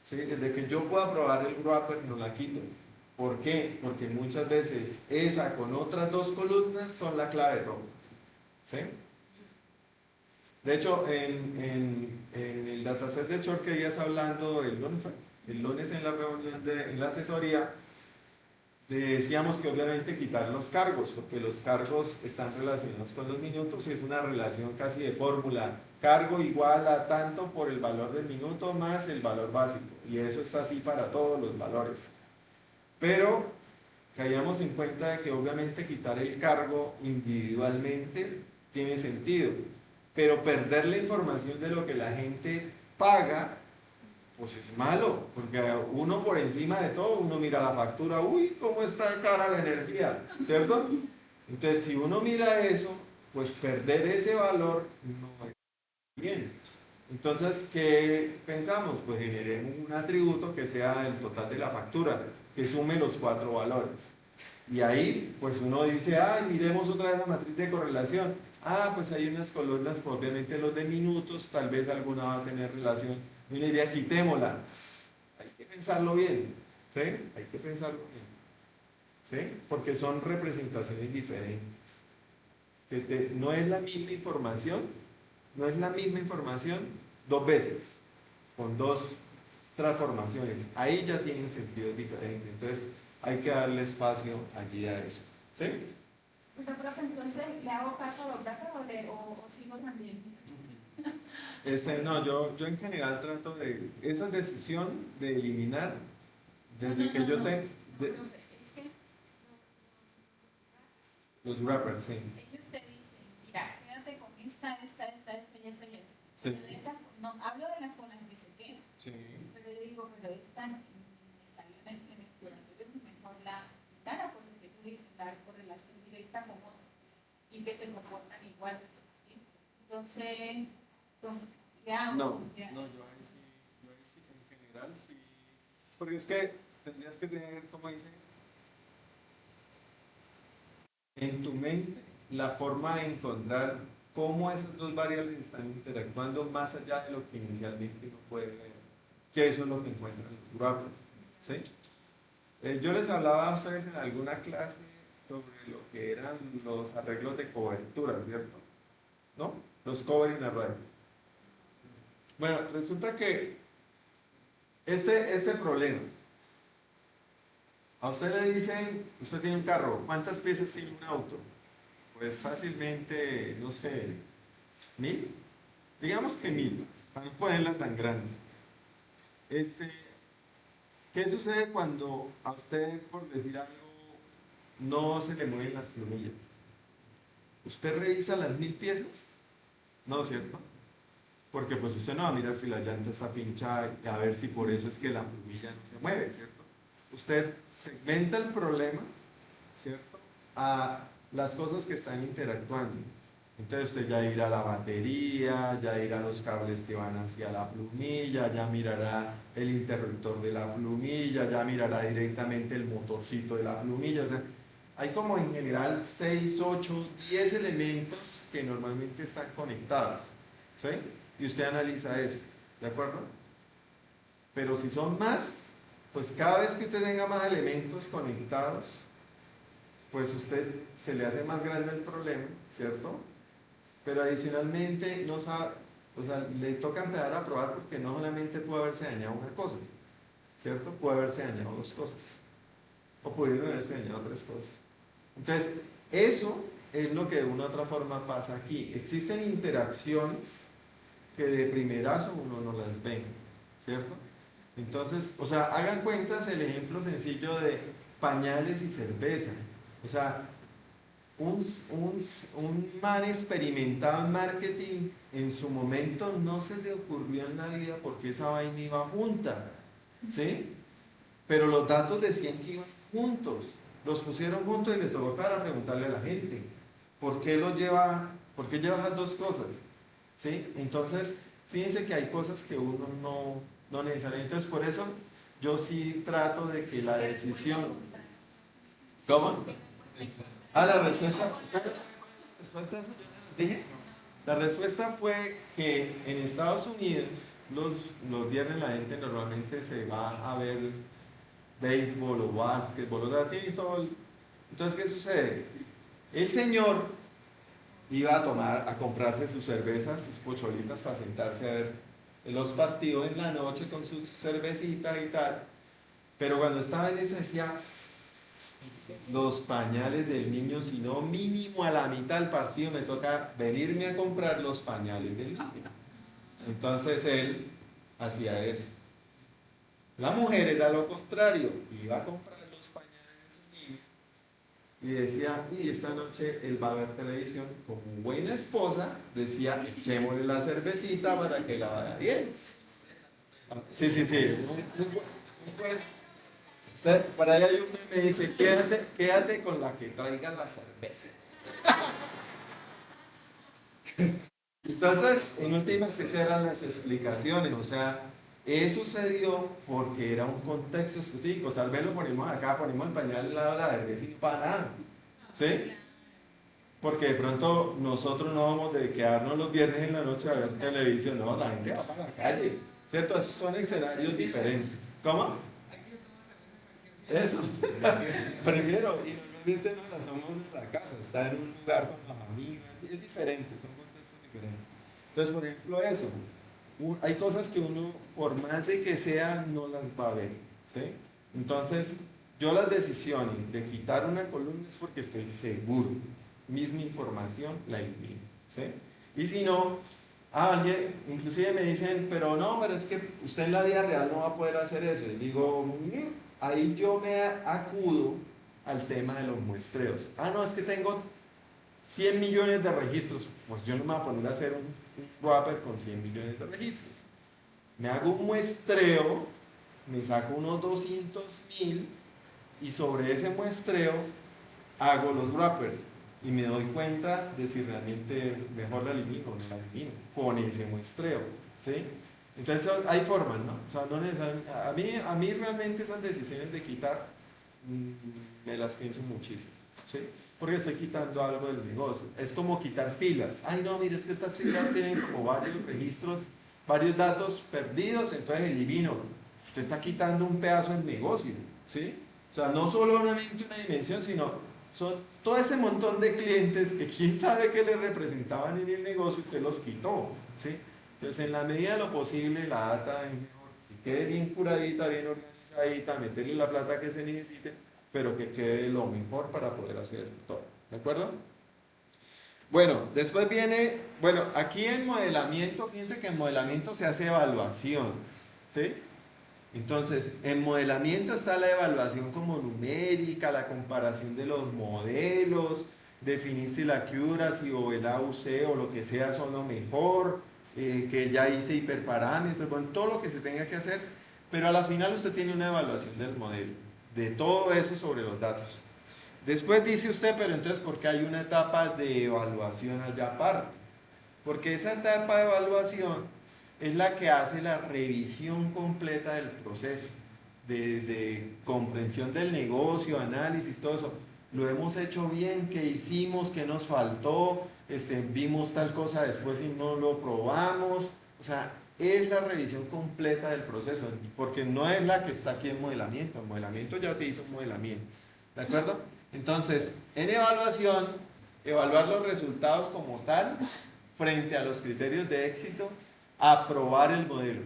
Speaker 1: ¿Sí? Desde que yo pueda probar el wrapper, no la quito. ¿Por qué? Porque muchas veces esa con otras dos columnas son la clave de todo. ¿Sí? De hecho, en el dataset de Short que ibas hablando el lunes, el lunes en la reunión en la asesoría, decíamos que obviamente quitar los cargos, porque los cargos están relacionados con los minutos y es una relación casi de fórmula. Cargo igual a tanto por el valor del minuto más el valor básico. Y eso es así para todos los valores. Pero caíamos en cuenta de que obviamente quitar el cargo individualmente tiene sentido. Pero perder la información de lo que la gente paga pues es malo, porque uno por encima de todo, uno mira la factura, uy, cómo está cara la energía, ¿cierto? Entonces, si uno mira eso, pues perder ese valor no es bien. Entonces, ¿qué pensamos? Pues generemos un atributo que sea el total de la factura, que sume los cuatro valores. Y ahí, pues uno dice, ay, miremos otra vez la matriz de correlación. Ah, pues hay unas columnas, pues obviamente los de minutos, tal vez alguna va a tener relación. Y uno diría, quitémosla. Hay que pensarlo bien, ¿sí? Hay que pensarlo bien, ¿sí? Porque son representaciones diferentes. No es la misma información, no es la misma información dos veces, con dos transformaciones. Ahí ya tienen sentidos diferentes. Entonces, hay que darle espacio allí a eso. ¿Sí?
Speaker 3: Pero, profe, entonces, ¿le hago caso a los gafas o sigo también?
Speaker 1: No, yo en general trato de esa decisión de eliminar desde que yo te
Speaker 3: Profe, es que
Speaker 1: los rappers, sí.
Speaker 3: ellos te dicen, mira, quédate con esta y esa y esa.
Speaker 1: Sí.
Speaker 3: Pero de esa, no, hablo de las con las que se quedan.
Speaker 1: Sí.
Speaker 3: Pero yo digo, pero esta me salió en el exploratorio mejor la cara, por lo que tú dices, la correlación directa con otra y que se comportan igual. ¿Sí? Entonces, ¿qué hago?
Speaker 1: No, no, yo ahí sí, en general sí. Porque es que tendrías que tener, como dice, en tu mente la forma de encontrar cómo esas dos variables están interactuando más allá de lo que inicialmente uno puede ver. que eso es lo que encuentran los wrappers, ¿sí? Yo les hablaba a ustedes en alguna clase sobre lo que eran los arreglos de cobertura, ¿cierto? ¿No? Los covering arrays. Bueno, resulta que este problema, a usted le dicen, usted tiene un carro, ¿cuántas piezas tiene un auto? Pues fácilmente, no sé, 1000. Digamos que 1000, para no ponerla tan grande. Este, ¿Qué sucede cuando a usted, por decir algo, no se le mueven las plumillas? ¿Usted revisa las 1000 piezas? No, ¿cierto? Porque pues usted no va a mirar si la llanta está pinchada y a ver si por eso es que la plumilla no se mueve, ¿cierto? Usted segmenta el problema, ¿cierto? A las cosas que están interactuando. Entonces usted ya irá a la batería, ya irá a los cables que van hacia la plumilla, ya mirará el interruptor de la plumilla, ya mirará directamente el motorcito de la plumilla. O sea, hay como en general 6, 8, 10 elementos que normalmente están conectados, ¿sí? Y usted analiza eso, ¿de acuerdo? Pero si son más, pues cada vez que usted tenga más elementos conectados, pues usted se le hace más grande el problema, ¿cierto? Pero adicionalmente no sabe, o sea, le toca empezar a probar porque no solamente puede haberse dañado una cosa, ¿cierto? Puede haberse dañado dos cosas, o pudieron haberse dañado tres cosas. Entonces, eso es lo que de una u otra forma pasa aquí. Existen interacciones que de primerazo uno no las ve, ¿cierto? Entonces, o sea, hagan cuentas el ejemplo sencillo de pañales y cerveza. O sea, un man experimentado en marketing en su momento no se le ocurrió en la vida porque esa vaina iba junta, ¿sí? Pero los datos decían que iban juntos, los pusieron juntos y les tocó para preguntarle a la gente, ¿por qué lleva esas dos cosas? ¿Sí? Entonces, fíjense que hay cosas que uno no necesariamente, entonces por eso yo sí trato de que la decisión... ¿Cómo? Ah, la respuesta, dije, la respuesta fue que en Estados Unidos los viernes la gente normalmente se va a ver béisbol o básquetbol, o sea, tiene todo entonces, ¿qué sucede? El señor iba a comprarse sus cervezas, sus pocholitas para sentarse a ver los partidos en la noche con sus cervecitas y tal, pero cuando estaba en ese decía, los pañales del niño, si no mínimo a la mitad del partido me toca venirme a comprar los pañales del niño. Entonces él hacía eso. La mujer era lo contrario, iba a comprar los pañales de su niño y decía, y esta noche él va a ver televisión, como buena esposa, decía, echémosle la cervecita para que la vaya bien. Sí, sí, sí. Por ahí hay un meme que dice, quédate con la que traiga la cerveza. Entonces, en últimas, esas eran las explicaciones, o sea, eso sucedió porque era un contexto específico, tal vez lo ponemos acá, ponemos el pañal al lado de la cerveza y para nada, ¿sí? Porque de pronto nosotros no vamos de quedarnos los viernes en la noche a ver televisión, no, la gente va para la calle, ¿cierto? Esos son escenarios diferentes. ¿Cómo? Eso. Primero, y normalmente no la tomamos en la casa, está en un lugar con las amigas, es diferente, son contextos diferentes. Entonces, por ejemplo, eso, hay cosas que uno, por más de que sea, no las va a ver, ¿sí? Entonces, yo las decisiones de quitar una columna es porque estoy seguro, misma información la elimino, ¿sí? Y si no, alguien, inclusive me dicen, pero no, pero es que usted en la vida real no va a poder hacer eso. Y digo, ahí yo me acudo al tema de los muestreos. Ah, no, es que tengo 100 millones de registros. Pues yo no me voy a poner a hacer un wrapper con 100 millones de registros. Me hago un muestreo, me saco unos 200.000 y sobre ese muestreo hago los wrappers. Y me doy cuenta de si realmente mejor la elimino o no la elimino con ese muestreo, ¿sí? Entonces hay formas, ¿no? O sea, no necesariamente, a mí realmente esas decisiones de quitar me las pienso muchísimo, ¿sí? Porque estoy quitando algo del negocio. Es como quitar filas. Ay, no, mire, es que estas filas tienen como varios registros varios datos perdidos, entonces elimino. Usted está quitando un pedazo del negocio, ¿sí? O sea, no solamente una dimensión, sino son todo ese montón de clientes que quién sabe qué le representaban en el negocio, usted los quitó, ¿sí? Entonces, en la medida de lo posible, la data es mejor que quede bien curadita, bien organizadita, meterle la plata que se necesite, pero que quede lo mejor para poder hacer todo, ¿de acuerdo? Bueno, después viene, bueno, aquí en modelamiento, fíjense que en modelamiento se hace evaluación, ¿sí? Entonces, en modelamiento está la evaluación como numérica, la comparación de los modelos, definir si la accuracy o el AUC o lo que sea son lo mejor, que ya hice hiperparámetros, bueno, todo lo que se tenga que hacer, pero a la final usted tiene una evaluación del modelo, de todo eso sobre los datos. Después dice usted, pero entonces, ¿por qué hay una etapa de evaluación allá aparte? Porque esa etapa de evaluación es la que hace la revisión completa del proceso, de comprensión del negocio, análisis, todo eso. Lo hemos hecho bien, qué hicimos, qué nos faltó, vimos tal cosa después y no lo probamos. O sea, es la revisión completa del proceso, porque no es la que está aquí en modelamiento. En modelamiento ya se hizo un modelamiento. ¿De acuerdo? Entonces, en evaluación, evaluar los resultados como tal, frente a los criterios de éxito, aprobar el modelo.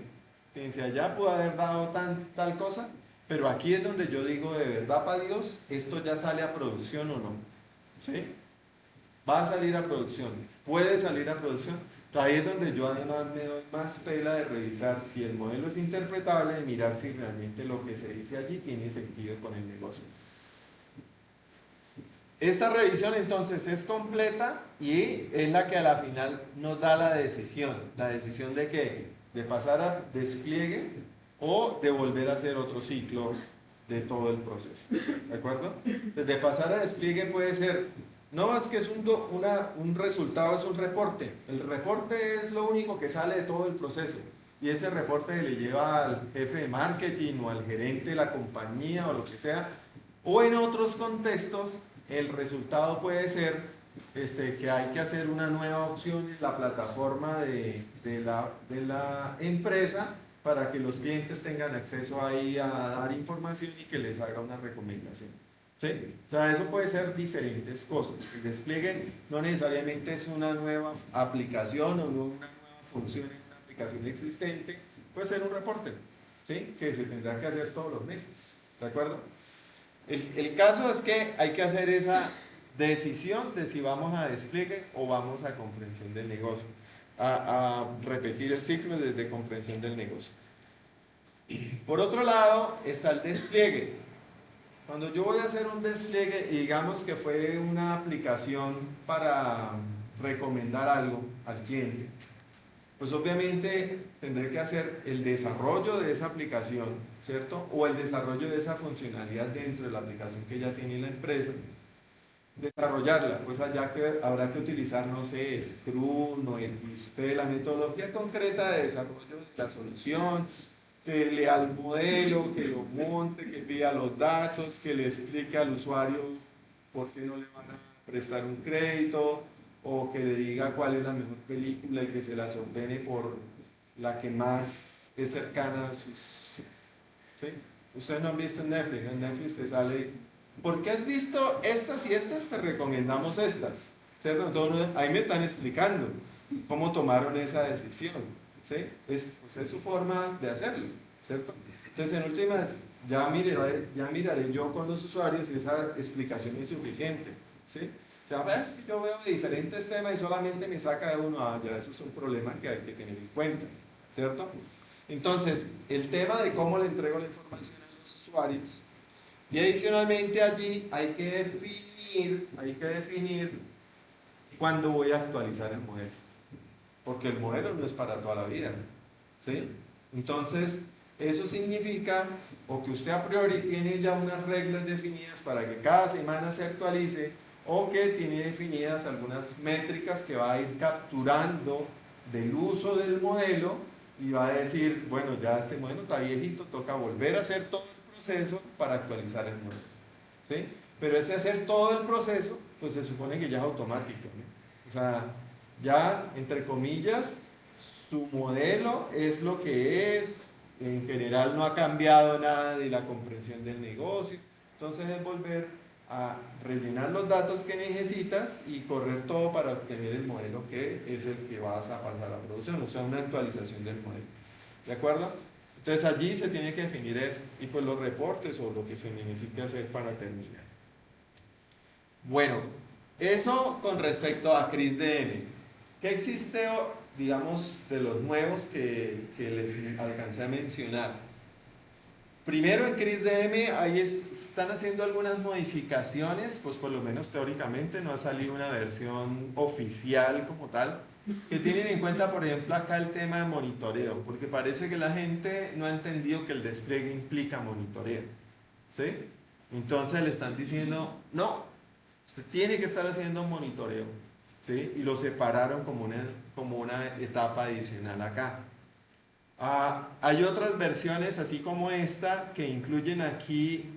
Speaker 1: Fíjense, allá pudo haber dado tal cosa, pero aquí es donde yo digo de verdad para Dios, esto ya sale a producción o no. ¿Sí? Va a salir a producción, puede salir a producción. Entonces ahí es donde yo además me doy más pela de revisar si el modelo es interpretable, de mirar si realmente lo que se dice allí tiene sentido con el negocio. Esta revisión entonces es completa y es la que a la final nos da la decisión de que de pasar a despliegue o de volver a hacer otro ciclo de todo el proceso, ¿de acuerdo? De pasar a despliegue puede ser, no es que es un resultado, es un reporte, el reporte es lo único que sale de todo el proceso y ese reporte le lleva al jefe de marketing o al gerente de la compañía o lo que sea, o en otros contextos el resultado puede ser que hay que hacer una nueva opción en la plataforma de la empresa para que los clientes tengan acceso ahí a dar información y que les haga una recomendación. ¿Sí? O sea, eso puede ser diferentes cosas. El despliegue no necesariamente es una nueva aplicación o una nueva función en una aplicación existente, puede ser un reporte, ¿sí? Que se tendrá que hacer todos los meses. ¿De acuerdo? El caso es que hay que hacer esa decisión de si vamos a despliegue o vamos a comprensión del negocio, a repetir el ciclo desde comprensión del negocio. Por otro lado está el despliegue. Cuando yo voy a hacer un despliegue y digamos que fue una aplicación para recomendar algo al cliente, pues obviamente tendré que hacer el desarrollo de esa aplicación, ¿cierto? O el desarrollo de esa funcionalidad dentro de la aplicación que ya tiene la empresa. Desarrollarla, pues allá que habrá que utilizar, no sé, Scrum o XP, la metodología concreta de desarrollo de la solución, que lea el modelo, que lo monte, que pida los datos, que le explique al usuario por qué no le van a prestar un crédito, o que le diga cuál es la mejor película y que se las ordene por la que más es cercana a sus... ¿Sí? Ustedes no han visto en Netflix te sale, ¿por qué has visto estas y estas? Te recomendamos estas. ¿Cierto? Entonces, ahí me están explicando cómo tomaron esa decisión. ¿Sí? Pues es su forma de hacerlo, ¿cierto? Entonces, en últimas, ya miraré yo con los usuarios si esa explicación es suficiente, ¿sí? O sea, ves que yo veo diferentes temas y solamente me saca de uno, ya eso es un problema que hay que tener en cuenta, ¿cierto? Entonces, el tema de cómo le entrego la información a los usuarios y adicionalmente allí hay que definir cuándo voy a actualizar el modelo, porque el modelo no es para toda la vida, ¿sí? Entonces, eso significa o que usted a priori tiene ya unas reglas definidas para que cada semana se actualice, o que tiene definidas algunas métricas que va a ir capturando del uso del modelo y va a decir, bueno, ya este modelo está viejito, toca volver a hacer todo el proceso para actualizar el modelo, ¿sí? Pero ese hacer todo el proceso, pues se supone que ya es automático, ¿no? O sea, ya, entre comillas, su modelo es lo que es, en general no ha cambiado nada de la comprensión del negocio, entonces es volver a rellenar los datos que necesitas y correr todo para obtener el modelo que es el que vas a pasar a producción, o sea, una actualización del modelo. ¿De acuerdo? Entonces allí se tiene que definir eso y pues los reportes o lo que se necesite hacer para terminar. Bueno, eso con respecto a CRISDM. ¿Qué existe, digamos, de los nuevos que les alcancé a mencionar? Primero en CRISDM ahí están haciendo algunas modificaciones, pues por lo menos teóricamente no ha salido una versión oficial como tal, que tienen en cuenta, por ejemplo, acá el tema de monitoreo, porque parece que la gente no ha entendido que el despliegue implica monitoreo, ¿sí? Entonces le están diciendo, no, usted tiene que estar haciendo monitoreo, ¿sí? Y lo separaron como una etapa adicional acá. Hay otras versiones, así como esta, que incluyen aquí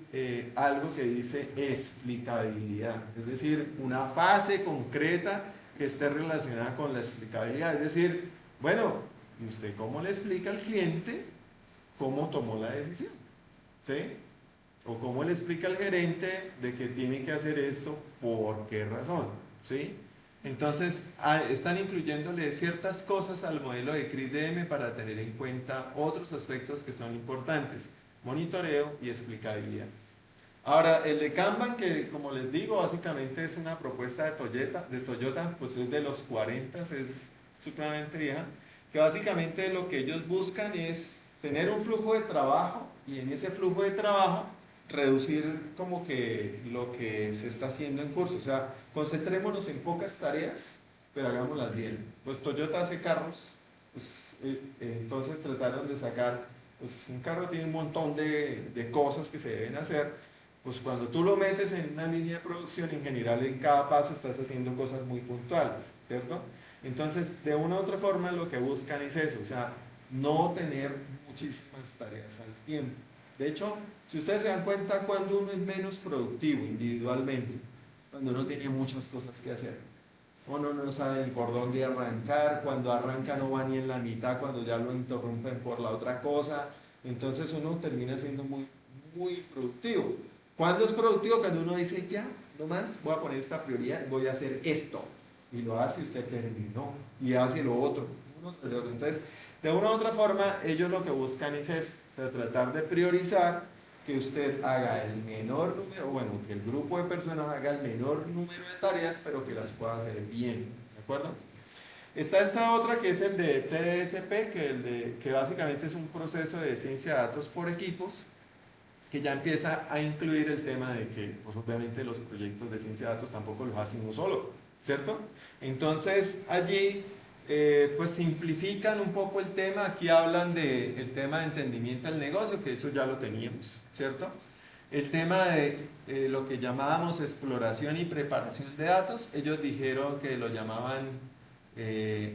Speaker 1: algo que dice explicabilidad, es decir, una fase concreta que esté relacionada con la explicabilidad. Es decir, bueno, ¿y usted cómo le explica al cliente cómo tomó la decisión? ¿Sí? O cómo le explica al gerente de que tiene que hacer esto, por qué razón. ¿Sí? Entonces, están incluyéndole ciertas cosas al modelo de CRISDM para tener en cuenta otros aspectos que son importantes, monitoreo y explicabilidad. Ahora, el de Kanban, que como les digo, básicamente es una propuesta de Toyota, pues es de los 40, es supremamente vieja, que básicamente lo que ellos buscan es tener un flujo de trabajo y en ese flujo de trabajo reducir como que lo que se está haciendo en curso. O sea, concentrémonos en pocas tareas, pero hagámoslas bien. Pues Toyota hace carros, pues, entonces trataron de sacar, pues un carro tiene un montón de cosas que se deben hacer, pues cuando tú lo metes en una línea de producción, en general en cada paso estás haciendo cosas muy puntuales, ¿cierto? Entonces, de una u otra forma lo que buscan es eso, o sea, no tener muchísimas tareas al tiempo. De hecho, si ustedes se dan cuenta, cuando uno es menos productivo individualmente, cuando uno tiene muchas cosas que hacer, uno no sabe por dónde arrancar, cuando arranca no va ni en la mitad, cuando ya lo interrumpen por la otra cosa, entonces uno termina siendo muy productivo. ¿Cuándo es productivo? Cuando uno dice, ya, no más, voy a poner esta prioridad, voy a hacer esto, y lo hace, usted terminó, y hace lo otro, uno tras de otro. Entonces, de una u otra forma, ellos lo que buscan es eso, o sea, tratar de priorizar que usted haga el menor número, bueno, que el grupo de personas haga el menor número de tareas, pero que las pueda hacer bien, ¿de acuerdo? Está esta otra que es el de TDSP, que básicamente es un proceso de ciencia de datos por equipos, que ya empieza a incluir el tema de que, pues obviamente los proyectos de ciencia de datos tampoco los hace uno solo, ¿cierto? Entonces allí pues simplifican un poco el tema, aquí hablan del tema de entendimiento del negocio, que eso ya lo teníamos, ¿cierto? El tema de lo que llamábamos exploración y preparación de datos, ellos dijeron que lo llamaban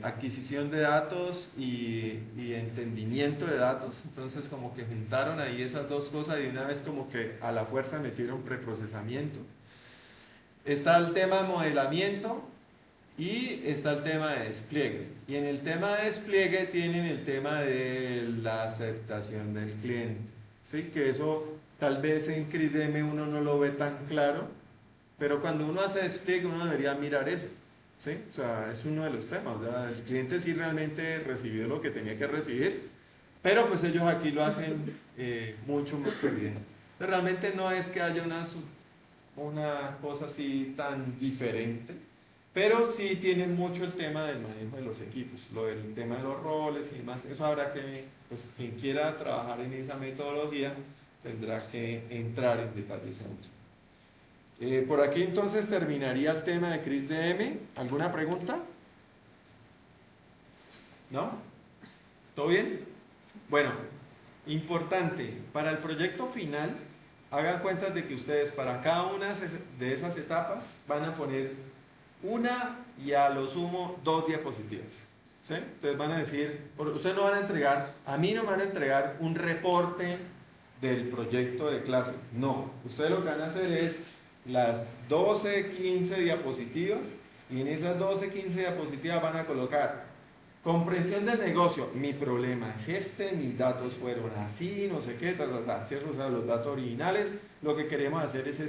Speaker 1: adquisición de datos y entendimiento de datos, entonces como que juntaron ahí esas dos cosas y de una vez como que a la fuerza metieron preprocesamiento. Está el tema de modelamiento y está el tema de despliegue. Y en el tema de despliegue tienen el tema de la aceptación del cliente. ¿Sí? Que eso tal vez en CRISDM uno no lo ve tan claro, pero cuando uno hace despliegue uno debería mirar eso. ¿Sí? O sea, es uno de los temas. O sea, el cliente sí realmente recibió lo que tenía que recibir, pero pues ellos aquí lo hacen mucho más evidente. Pero realmente no es que haya una cosa así tan diferente, pero sí tienen mucho el tema del manejo de los equipos, el tema de los roles y demás. Eso habrá que, pues quien quiera trabajar en esa metodología tendrá que entrar en detalles en ello. Por aquí entonces terminaría el tema de CRISDM. ¿Alguna pregunta? ¿No? ¿Todo bien? Bueno, importante, para el proyecto final, hagan cuentas de que ustedes para cada una de esas etapas van a poner una y a lo sumo 2 diapositivas. ¿Sí? Entonces van a decir, ustedes no van a entregar, a mí no me van a entregar un reporte del proyecto de clase. No, ustedes lo que van a hacer es las 12, 15 diapositivas y en esas 12, 15 diapositivas van a colocar Comprensión del negocio. Mi problema es este, mis datos fueron así, no sé qué, ¿cierto? O sea, los datos originales. Lo que queremos hacer es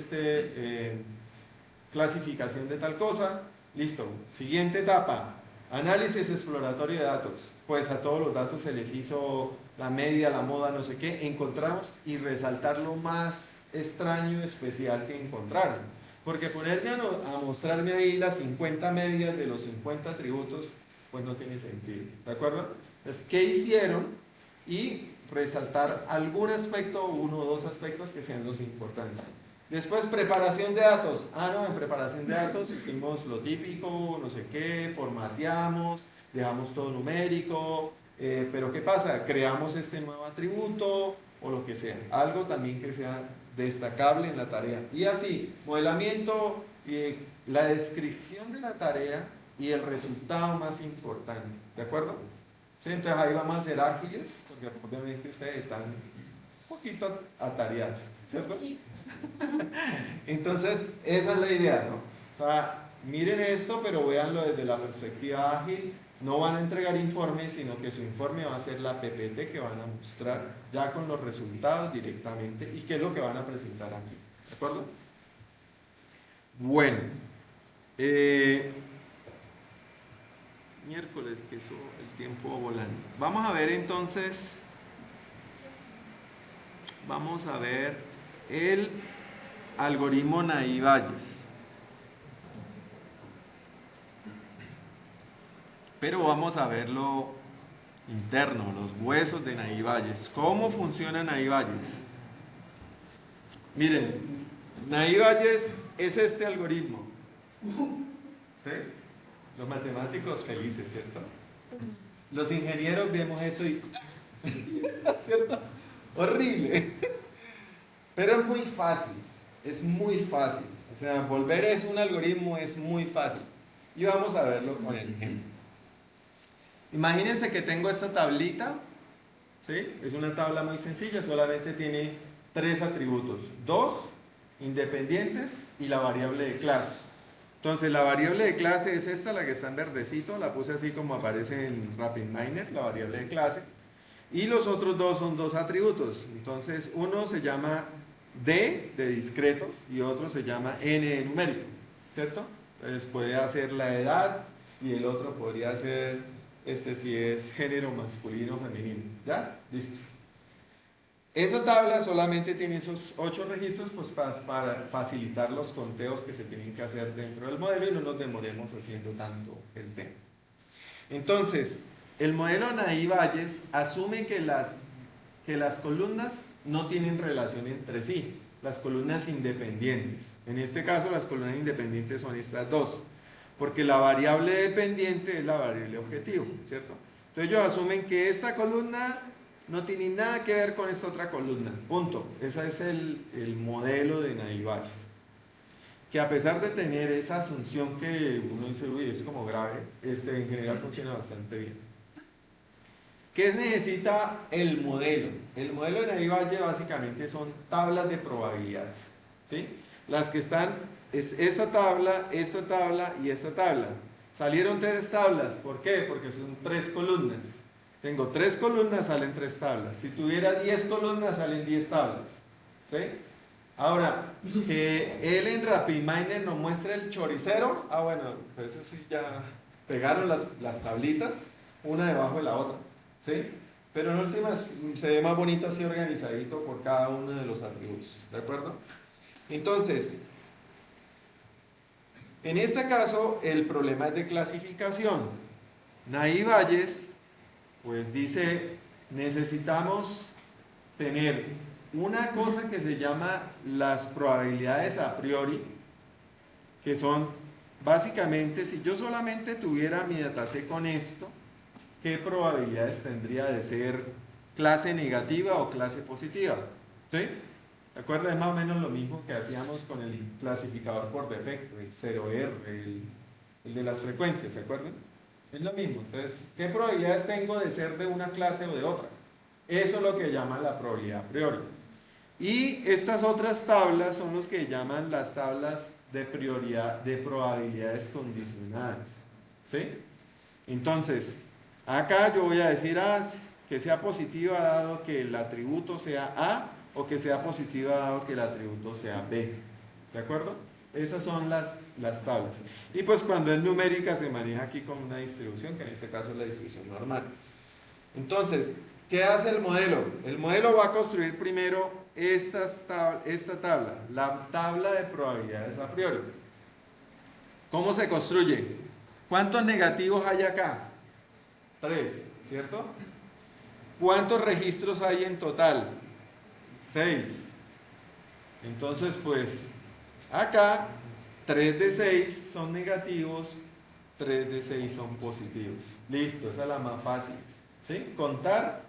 Speaker 1: clasificación de tal cosa. Listo. Siguiente etapa. Análisis exploratorio de datos. Pues a todos los datos se les hizo la media, la moda, no sé qué. Encontramos y resaltar lo más extraño, especial que encontraron. Porque ponerme a mostrarme ahí las 50 medias de los 50 atributos, pues no tiene sentido. ¿De acuerdo? Entonces, ¿qué hicieron? Y resaltar algún aspecto, uno o dos aspectos que sean los importantes. Después, preparación de datos. No, en preparación de datos hicimos lo típico, no sé qué, formateamos, dejamos todo numérico, pero ¿qué pasa? Creamos este nuevo atributo o lo que sea. Algo también que sea destacable en la tarea. Y así, modelamiento, la descripción de la tarea y el resultado más importante. ¿De acuerdo? Sí, entonces ahí vamos a ser ágiles, porque obviamente ustedes están un poquito atareados, ¿cierto?
Speaker 3: Sí.
Speaker 1: Entonces, esa es la idea, ¿no? O sea, miren esto, pero véanlo desde la perspectiva ágil. No van a entregar informes, sino que su informe va a ser la PPT que van a mostrar ya con los resultados directamente y qué es lo que van a presentar aquí. ¿De acuerdo? Bueno, miércoles, que eso, el tiempo volando. Vamos a ver entonces, vamos a ver el algoritmo Naivalles. Pero vamos a ver lo interno, los huesos de Naivalles. ¿Cómo funciona Naivalles? Miren, Naivalles es este algoritmo. ¿Sí? Los matemáticos felices, ¿cierto? Los ingenieros vemos eso y... ¿cierto? Horrible. Pero es muy fácil, es muy fácil. O sea, volver es un algoritmo es muy fácil. Y vamos a verlo con el ejemplo. Imagínense que tengo esta tablita, ¿sí? Es una tabla muy sencilla, solamente tiene 3 atributos, 2 independientes y la variable de clase. Entonces la variable de clase es esta, la que está en verdecito, la puse así como aparece en RapidMiner, la variable de clase. Y los otros dos son 2 atributos. Entonces uno se llama D de discreto y otro se llama N de numérico, ¿cierto? Entonces puede hacer la edad y el otro podría ser si es género masculino o femenino. ¿Ya? Listo. Esa tabla solamente tiene esos 8 registros pues, para facilitar los conteos que se tienen que hacer dentro del modelo y no nos demoremos haciendo tanto el tema. Entonces, el modelo Naivalles asume que las columnas no tienen relación entre sí, las columnas independientes. En este caso, las columnas independientes son estas dos, porque la variable dependiente es la variable objetivo, ¿cierto? Entonces ellos asumen que esta columna no tiene nada que ver con esta otra columna, punto. Ese es el modelo de Naivalles. Que a pesar de tener esa asunción que uno dice, uy, es como grave, en general funciona bastante bien. ¿Qué necesita el modelo? El modelo de Naivalles básicamente son tablas de probabilidades, ¿sí? Las que están, es esta tabla y esta tabla. Salieron 3 tablas, ¿por qué? Porque son 3 columnas. Tengo 3 columnas, salen 3 tablas. Si tuviera 10 columnas, salen 10 tablas, ¿sí? Ahora, que él en RapidMiner nos muestre el choricero, bueno, pues eso sí ya pegaron las tablitas, una debajo de la otra, ¿sí? Pero en últimas se ve más bonito así organizadito por cada uno de los atributos, ¿de acuerdo? Entonces, en este caso el problema es de clasificación. Naivalles, pues dice, necesitamos tener una cosa que se llama las probabilidades a priori, que son básicamente, si yo solamente tuviera mi dataset con esto, ¿qué probabilidades tendría de ser clase negativa o clase positiva? ¿Sí? ¿De acuerdo? Es más o menos lo mismo que hacíamos con el clasificador por defecto, el 0R, el de las frecuencias, ¿se acuerdan? Es lo mismo. Entonces, ¿qué probabilidades tengo de ser de una clase o de otra? Eso es lo que llaman la probabilidad a priori. Y estas otras tablas son los que llaman las tablas de prioridad de probabilidades condicionadas. ¿Sí? Entonces, Acá yo voy a decir que sea positiva dado que el atributo sea A o que sea positiva dado que el atributo sea B. ¿De acuerdo? Esas son las tablas. Y pues cuando es numérica se maneja aquí con una distribución, que en este caso es la distribución normal. Entonces, ¿qué hace el modelo? El modelo va a construir primero esta tabla, la tabla de probabilidades a priori. ¿Cómo se construye? ¿Cuántos negativos hay acá? 3, ¿cierto? ¿Cuántos registros hay en total? 6. Entonces, pues, acá 3 de 6 son negativos, 3 de 6 son positivos. Listo, esa es la más fácil. ¿Sí? Contar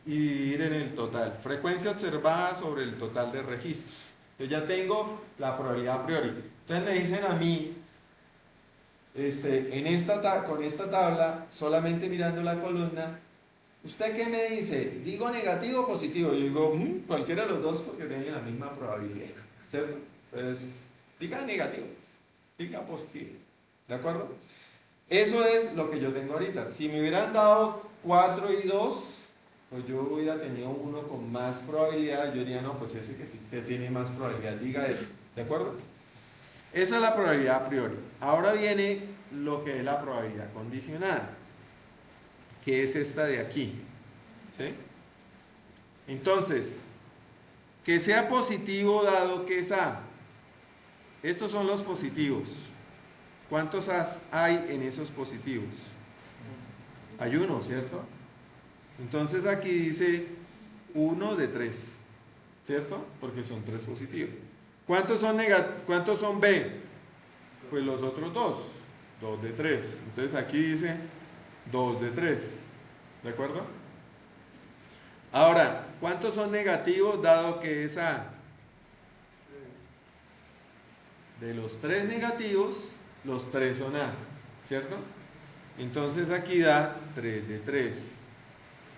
Speaker 1: y dividir en el total. Frecuencia observada sobre el total de registros. Yo ya tengo la probabilidad a priori. Entonces me dicen a mí, con esta tabla, solamente mirando la columna, ¿usted qué me dice? ¿Digo negativo o positivo? Yo digo, cualquiera de los dos porque tienen la misma probabilidad. ¿Cierto? Pues diga negativo, diga positivo. ¿De acuerdo? Eso es lo que yo tengo ahorita. Si me hubieran dado 4 y 2, pues yo hubiera tenido uno con más probabilidad. Yo diría, no, pues ese que tiene más probabilidad, diga eso. ¿De acuerdo? Esa es la probabilidad a priori. Ahora viene lo que es la probabilidad condicionada, que es esta de aquí. ¿Sí? Entonces, que sea positivo dado que es A. Estos son los positivos. ¿Cuántos A's hay en esos positivos? Hay uno, ¿cierto? Entonces aquí dice 1 de 3, ¿cierto? Porque son 3 positivos. ¿Cuántos son B? Pues los otros 2, 2 de 3. Entonces aquí dice 2 de 3, ¿de acuerdo? Ahora, ¿cuántos son negativos dado que es A? De los 3 negativos, los 3 son A, ¿cierto? Entonces aquí da 3 de 3.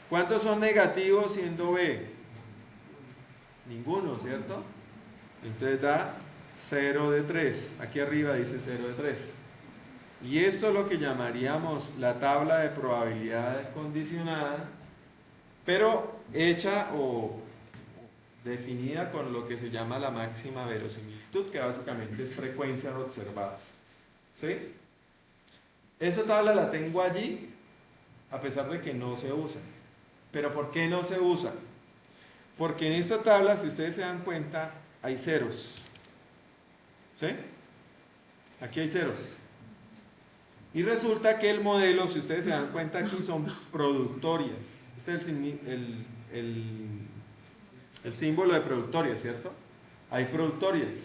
Speaker 1: ¿Cuántos son negativos siendo B? Ninguno, ¿cierto? Entonces da 0 de 3. Aquí arriba dice 0 de 3. Y esto es lo que llamaríamos la tabla de probabilidades condicionada, pero hecha o definida con lo que se llama la máxima verosimilitud, que básicamente es frecuencias observadas. ¿Sí? Esta tabla la tengo allí, a pesar de que no se usa. ¿Pero por qué no se usa? Porque en esta tabla, si ustedes se dan cuenta, hay ceros. ¿Sí? Aquí hay ceros. Y resulta que el modelo, si ustedes se dan cuenta aquí, son productorias. Este es el símbolo de productorias, ¿cierto? Hay productorias.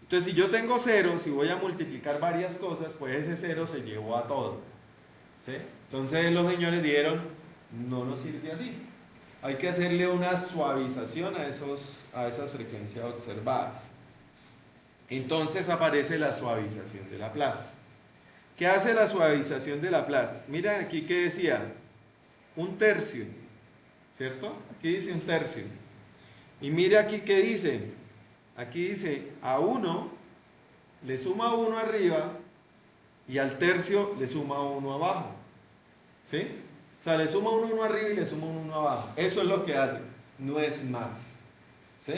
Speaker 1: Entonces, si yo tengo ceros, si voy a multiplicar varias cosas, pues ese cero se llevó a todo. ¿Sí? Entonces los señores dijeron, no nos sirve así. Hay que hacerle una suavización a esas frecuencias observadas. Entonces aparece la suavización de Laplace. ¿Qué hace la suavización de Laplace? Miren aquí que decía, 1/3, ¿cierto? Aquí dice 1/3. Y mire aquí que dice, aquí dice a 1 le suma 1 arriba y al tercio le suma 1 abajo. ¿Sí? O sea, le suma un 1 arriba y le suma un 1 abajo. Eso es lo que hace, no es más. ¿Sí?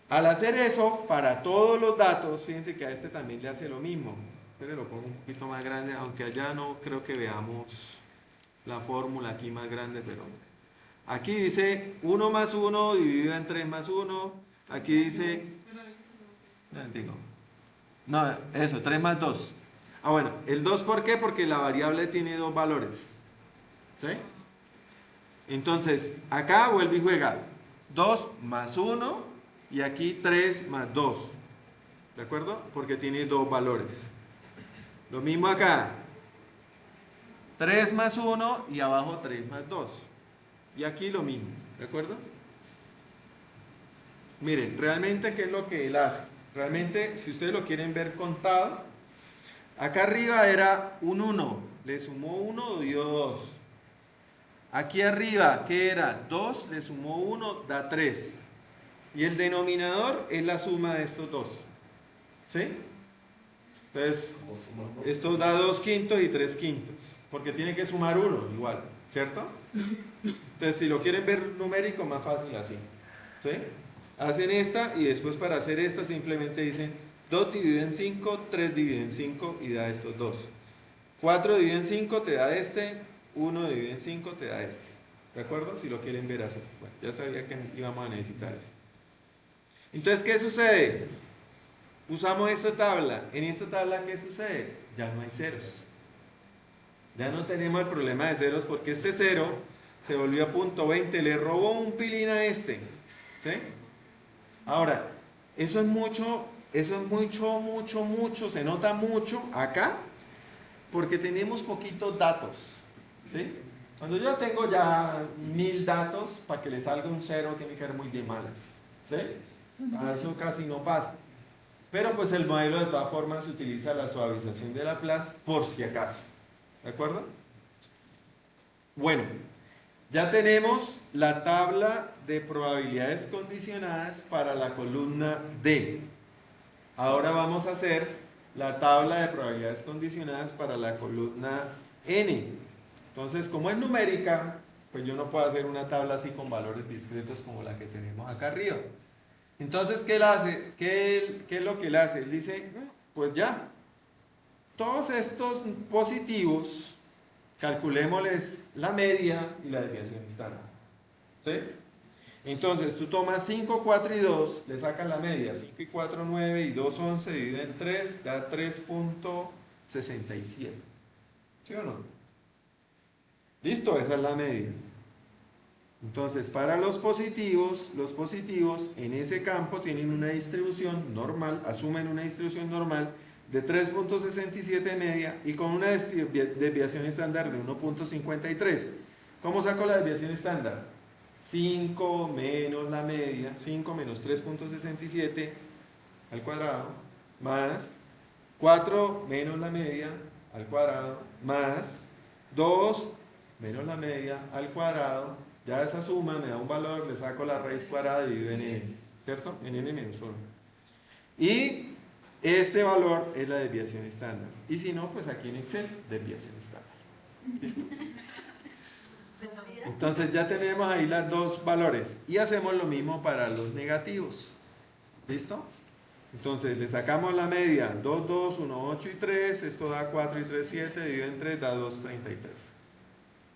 Speaker 1: Al hacer eso, para todos los datos, fíjense que a este también le hace lo mismo. Pero lo pongo un poquito más grande, aunque allá no creo que veamos la fórmula aquí más grande, pero aquí dice 1 más 1 dividido en 3 más 1. Aquí dice... No, eso, 3 más 2. Ah, bueno, el 2 ¿por qué? Porque la variable tiene dos valores. ¿Sí? Entonces, acá vuelve y juega 2 más 1 y aquí 3 más 2. ¿De acuerdo? Porque tiene dos valores. Lo mismo acá. 3 más 1 y abajo 3 más 2. Y aquí lo mismo. ¿De acuerdo? Miren, realmente, ¿qué es lo que él hace? Realmente, si ustedes lo quieren ver contado, acá arriba era un 1. Le sumó 1, dio 2. Aquí arriba, ¿qué era? 2, le sumó 1, da 3. Y el denominador es la suma de estos dos. ¿Sí? Entonces, esto da 2/5 y 3/5. porque tiene que sumar 1 igual, ¿cierto? Entonces, si lo quieren ver numérico, más fácil así. ¿Sí? Hacen esta y después para hacer esta simplemente dicen 2 dividido en 5, 3 dividido en 5 y da estos 2. 4 dividido en 5 te da este, 1 dividido en 5 te da este. ¿De acuerdo? Si lo quieren ver así. Bueno, ya sabía que íbamos a necesitar eso. Entonces, ¿qué sucede? Usamos esta tabla. En esta tabla, ¿qué sucede? Ya no hay ceros. Ya no tenemos el problema de ceros porque este 0 se volvió a punto 20, le robó un pilín a este. ¿Sí? Ahora, eso es mucho, se nota mucho acá porque tenemos poquitos datos. ¿Sí? Cuando yo tengo ya 1000 datos, para que le salga un 0 tiene que ser muy de malas. ¿Sí? Para eso casi no pasa. Pero pues el modelo de todas formas utiliza la suavización de Laplace por si acaso. ¿De acuerdo? Bueno, ya tenemos la tabla de probabilidades condicionadas para la columna D. Ahora vamos a hacer la tabla de probabilidades condicionadas para la columna N. Entonces, como es numérica, pues yo no puedo hacer una tabla así con valores discretos como la que tenemos acá arriba. Entonces, ¿qué él hace? ¿Qué es lo que él hace? Él dice, pues ya, todos estos positivos, calculémosles la media y la desviación estándar. ¿Sí? Entonces, tú tomas 5, 4 y 2, le sacas la media. 5 y 4, 9 y 2, 11, dividido en 3, da 3.67. ¿Sí o no? Listo, esa es la media. Entonces, para los positivos en ese campo tienen una distribución normal, asumen una distribución normal de 3.67 media y con una desviación estándar de 1.53. ¿Cómo saco la desviación estándar? 5 menos la media, 5 menos 3.67 al cuadrado, más 4 menos la media al cuadrado, más 2 menos la media al cuadrado. Ya esa suma me da un valor, le saco la raíz cuadrada y divido en n, ¿cierto? En n menos 1. Y este valor es la desviación estándar. Y si no, pues aquí en Excel, desviación estándar. ¿Listo? Entonces ya tenemos ahí los dos valores. Y hacemos lo mismo para los negativos. ¿Listo? Entonces le sacamos la media, 2, 2, 1, 8 y 3. Esto da 4 y 3, 7. Dividido en 3 da 2, 33.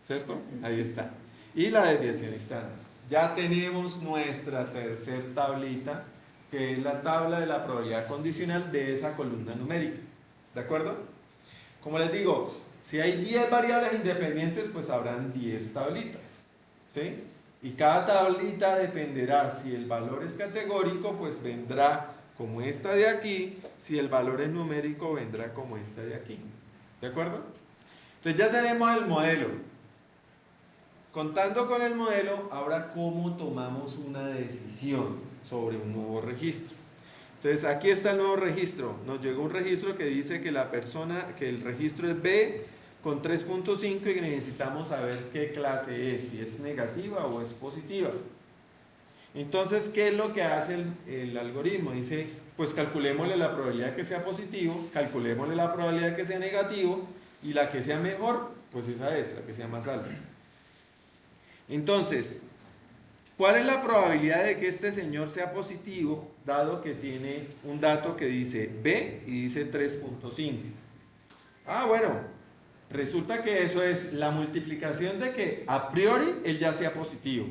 Speaker 1: ¿Cierto? Ahí está. Y la desviación estándar. Ya tenemos nuestra tercer tablita, que es la tabla de la probabilidad condicional de esa columna numérica. ¿De acuerdo? Como les digo, si hay 10 variables independientes, pues habrán 10 tablitas. ¿Sí? Y cada tablita dependerá, si el valor es categórico, pues vendrá como esta de aquí, si el valor es numérico, vendrá como esta de aquí. ¿De acuerdo? Entonces ya tenemos el modelo. Contando con el modelo, ahora cómo tomamos una decisión sobre un nuevo registro. Entonces aquí está el nuevo registro. Nos llegó un registro que dice que que el registro es B con 3.5 y que necesitamos saber qué clase es, si es negativa o es positiva. Entonces, ¿qué es lo que hace el algoritmo? Dice, pues calculémosle la probabilidad de que sea positivo, calculémosle la probabilidad de que sea negativo y la que sea mejor, pues esa es, la que sea más alta. Entonces, ¿cuál es la probabilidad de que este señor sea positivo, dado que tiene un dato que dice B y dice 3.5? Ah, bueno, resulta que eso es la multiplicación de que a priori él ya sea positivo.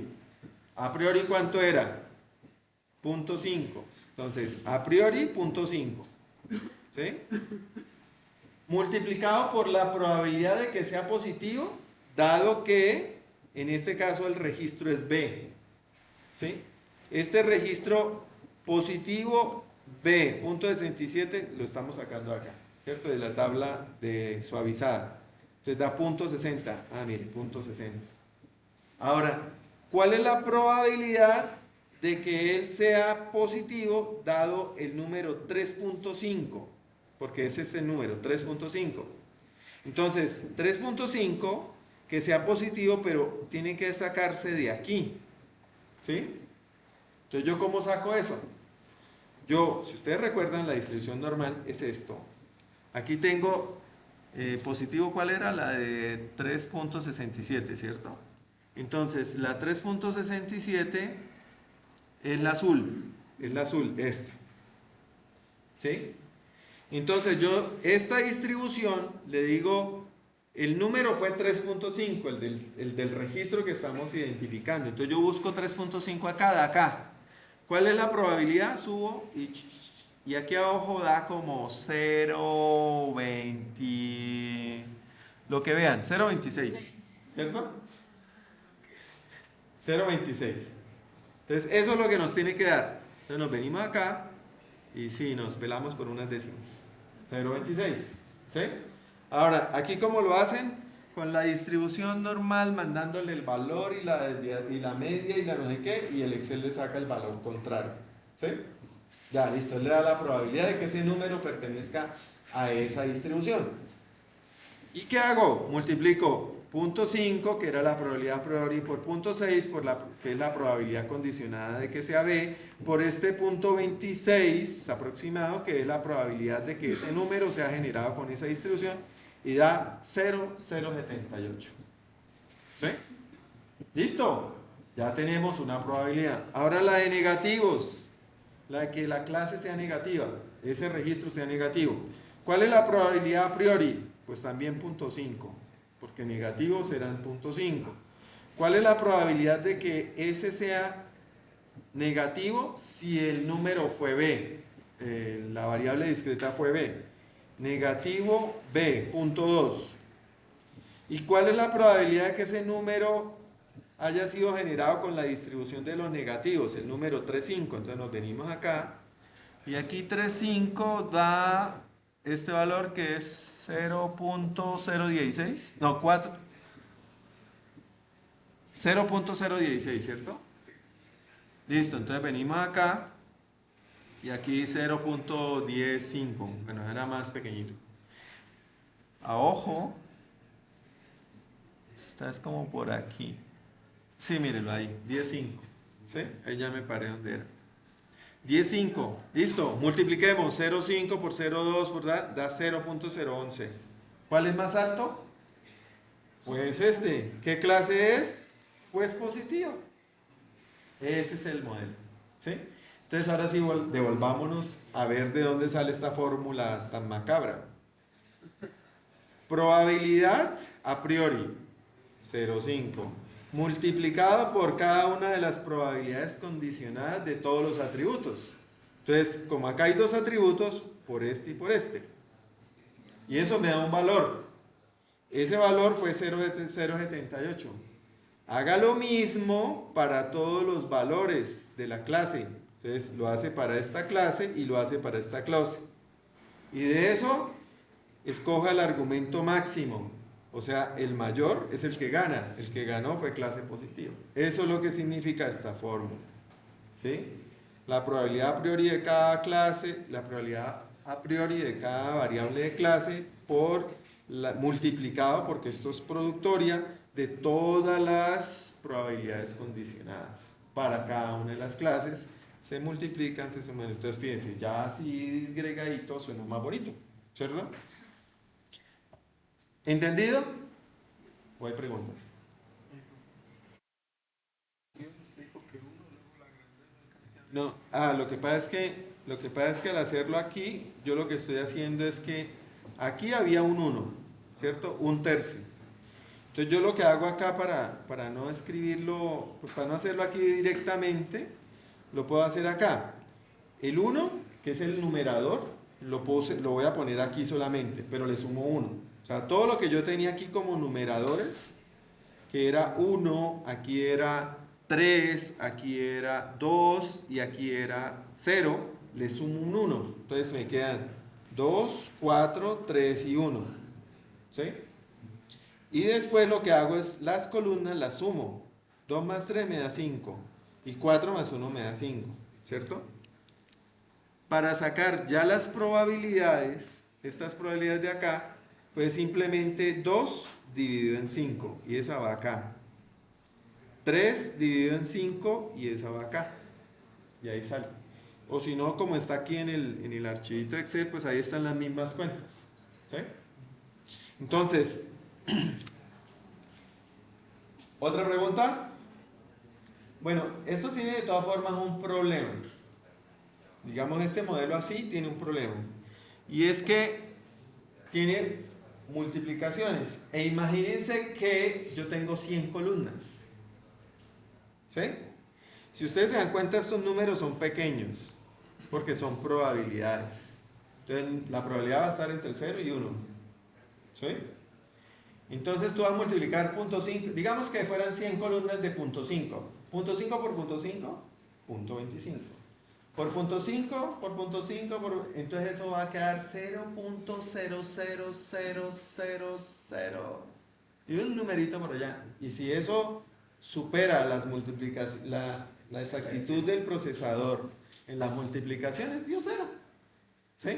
Speaker 1: A priori, ¿cuánto era? 0.5. Entonces, a priori, 0.5. ¿Sí? Multiplicado por la probabilidad de que sea positivo, dado que en este caso el registro es B. ¿Sí? Este registro positivo B, punto 67, lo estamos sacando acá, ¿cierto? De la tabla de suavizada. Entonces da punto 60. Ah, mire, punto 60. Ahora, ¿cuál es la probabilidad de que él sea positivo dado el número 3.5? Porque ese es el número, 3.5. Entonces, 3.5... que sea positivo, pero tiene que sacarse de aquí. ¿Sí? Entonces, ¿yo cómo saco eso? Yo, si ustedes recuerdan, la distribución normal es esto. Aquí tengo positivo, ¿cuál era? La de 3.67, ¿cierto? Entonces, la 3.67 es la azul, esta. ¿Sí? Entonces yo, esta distribución, le digo, el número fue 3.5, el del registro que estamos identificando. Entonces yo busco 3.5 acá, de acá. ¿Cuál es la probabilidad? Subo y aquí abajo da como 0.20, lo que vean, 0.26, ¿cierto? 0.26. Entonces eso es lo que nos tiene que dar. Entonces nos venimos acá y sí, nos pelamos por unas décimas. 0.26. ¿Sí? Ahora, aquí cómo lo hacen, con la distribución normal, mandándole el valor y la media y la no sé qué, y el Excel le saca el valor contrario. ¿Sí? Ya, listo, él le da la probabilidad de que ese número pertenezca a esa distribución. ¿Y qué hago? Multiplico 0.5, que era la probabilidad a priori, por 0.6, que es la probabilidad condicionada de que sea B, por este 0.26 aproximado, que es la probabilidad de que ese número sea generado con esa distribución, y da 0,078. ¿Sí? ¿Listo? Ya tenemos una probabilidad. Ahora la de negativos, la de que la clase sea negativa, ese registro sea negativo. ¿Cuál es la probabilidad a priori? Pues también 0.5, porque negativos serán 0.5. ¿Cuál es la probabilidad de que ese sea negativo si el número fue B? La variable discreta fue B. Negativo B, 0.2. ¿Y cuál es la probabilidad de que ese número haya sido generado con la distribución de los negativos? El número 3,5. Entonces nos venimos acá. Y aquí 3,5 da este valor que es 0.016. No, 0.016, ¿cierto? Listo, entonces venimos acá. Y aquí 0.105. Bueno, era más pequeñito. A ojo. Esta es como por aquí. Sí, mírenlo ahí, 10,5. ¿Sí? Ahí ya me paré donde era. 10,5. Listo. Multipliquemos 0,5 por 0,2 por da 0.011. ¿Cuál es más alto? Pues este. ¿Qué clase es? Pues positivo. Ese es el modelo. ¿Sí? Entonces ahora sí devolvámonos a ver de dónde sale esta fórmula tan macabra. Probabilidad a priori 0,5 multiplicado por cada una de las probabilidades condicionadas de todos los atributos. Entonces, como acá hay dos atributos, por este y por este. Y eso me da un valor. Ese valor fue 0,78. Haga lo mismo para todos los valores de la clase. Entonces, lo hace para esta clase y lo hace para esta clase. Y de eso, escoja el argumento máximo. O sea, el mayor es el que gana. El que ganó fue clase positiva. Eso es lo que significa esta fórmula. ¿Sí? La probabilidad a priori de cada clase, la probabilidad a priori de cada variable de clase multiplicado, porque esto es productoria, de todas las probabilidades condicionadas. Para cada una de las clases se multiplican, se suman. Entonces, fíjense, ya así disgregadito suena más bonito, ¿cierto? ¿Entendido? ¿O hay preguntas? No, lo que pasa es que al hacerlo aquí, yo lo que estoy haciendo es que aquí había un 1, ¿cierto? Un tercio. Entonces yo lo que hago acá para no escribirlo, pues para no hacerlo aquí directamente, lo puedo hacer acá. El 1, que es el numerador, lo voy a poner aquí solamente, pero le sumo 1. O sea, todo lo que yo tenía aquí como numeradores, que era 1, aquí era 3, aquí era 2 y aquí era 0, le sumo un 1. Entonces me quedan 2, 4, 3 y 1. ¿Sí? Y después lo que hago es las columnas las sumo. 2 más 3 me da 5 y 4 más 1 me da 5. ¿Cierto? Para sacar ya las probabilidades, estas probabilidades de acá, pues simplemente 2 dividido en 5 y esa va acá. 3 dividido en 5 y esa va acá. Y ahí sale. O si no, como está aquí en el archivito Excel, pues ahí están las mismas cuentas. ¿Sí? Entonces, ¿otra pregunta? Bueno, esto tiene de todas formas un problema. Digamos, este modelo así tiene un problema. Y es que tiene multiplicaciones. E imagínense que yo tengo 100 columnas. ¿Sí? Si ustedes se dan cuenta, estos números son pequeños, porque son probabilidades. Entonces, la probabilidad va a estar entre el 0 y 1. ¿Sí? Entonces tú vas a multiplicar punto 5, digamos que fueran 100 columnas de punto 5. Punto 5 por punto 5, punto 25. Por punto 5, por punto 5, entonces eso va a quedar 0.00000. Y un numerito por allá. Y si eso supera las multiplicaciones, la exactitud del procesador en las multiplicaciones, dio 0. ¿Sí?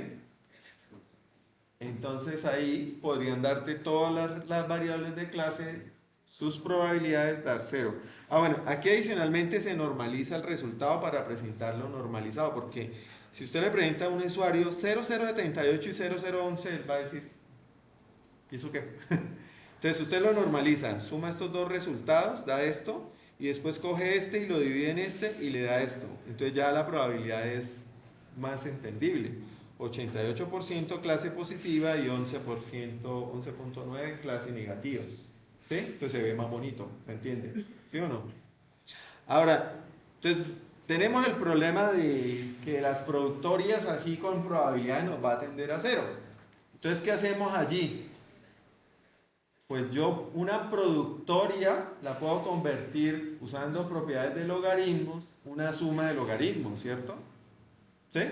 Speaker 1: Entonces ahí podrían darte todas las variables de clase, sus probabilidades dar 0. Bueno, aquí adicionalmente se normaliza el resultado para presentarlo normalizado, porque si usted le presenta a un usuario 0078 y 0011, él va a decir, ¿y eso qué? Entonces usted lo normaliza, suma estos dos resultados, da esto, y después coge este y lo divide en este y le da esto. Entonces ya la probabilidad es más entendible. 88% clase positiva y 11.9 clase negativa. ¿Sí? Entonces se ve más bonito, ¿se entiende? ¿Sí o no? Ahora, entonces tenemos el problema de que las productorias así con probabilidad nos va a tender a 0. Entonces, ¿qué hacemos allí? Pues yo una productoria la puedo convertir usando propiedades de logaritmos, una suma de logaritmos, ¿cierto? ¿Sí?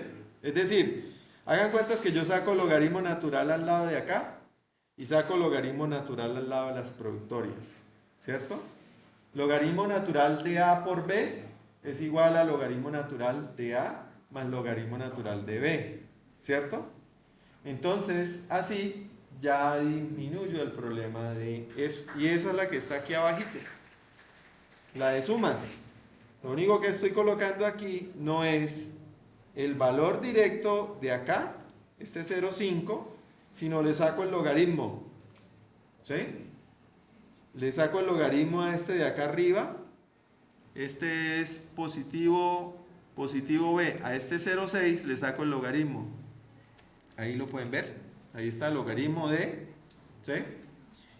Speaker 1: Es decir, hagan cuentas que yo saco logaritmo natural al lado de acá y saco logaritmo natural al lado de las productorias, ¿cierto? Logaritmo natural de A por B es igual a logaritmo natural de A más logaritmo natural de B, ¿cierto? Entonces, así ya disminuyo el problema de eso. Y esa es la que está aquí abajito, la de sumas. Lo único que estoy colocando aquí no es el valor directo de acá, este 0,5, sino le saco el logaritmo. ¿Sí? Le saco el logaritmo a este de acá arriba. Este es positivo B. A este 0,6 le saco el logaritmo. Ahí lo pueden ver. Ahí está el logaritmo de. ¿Sí?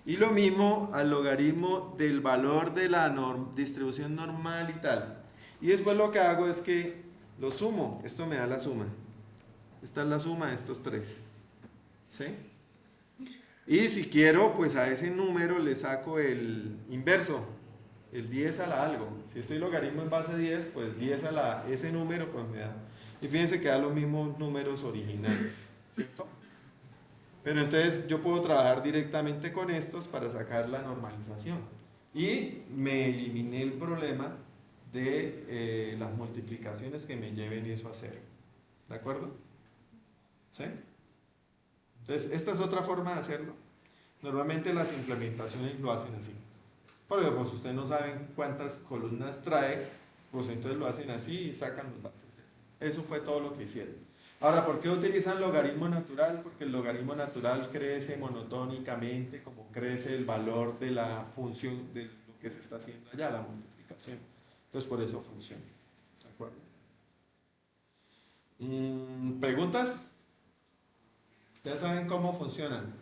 Speaker 1: Y lo mismo al logaritmo del valor de la distribución normal y tal. Y después lo que hago es que lo sumo. Esto me da la suma. Esta es la suma de estos tres. ¿Sí? Y si quiero, pues a ese número le saco el inverso. El 10 a la algo. Si estoy logaritmo en base 10, pues 10 a la ese número pues me da. Y fíjense que da los mismos números originales. ¿Cierto? Pero entonces yo puedo trabajar directamente con estos para sacar la normalización. Y me eliminé el problema de las multiplicaciones que me lleven eso a 0. ¿De acuerdo? ¿Sí? Entonces, esta es otra forma de hacerlo. Normalmente las implementaciones lo hacen así. Porque pues ustedes no saben cuántas columnas trae, pues entonces lo hacen así y sacan los datos. Eso fue todo lo que hicieron. Ahora, ¿por qué utilizan logaritmo natural? Porque el logaritmo natural crece monotónicamente como crece el valor de la función de lo que se está haciendo allá, la multiplicación. Entonces, por eso funciona. ¿De acuerdo? ¿Preguntas? Ya saben cómo funcionan.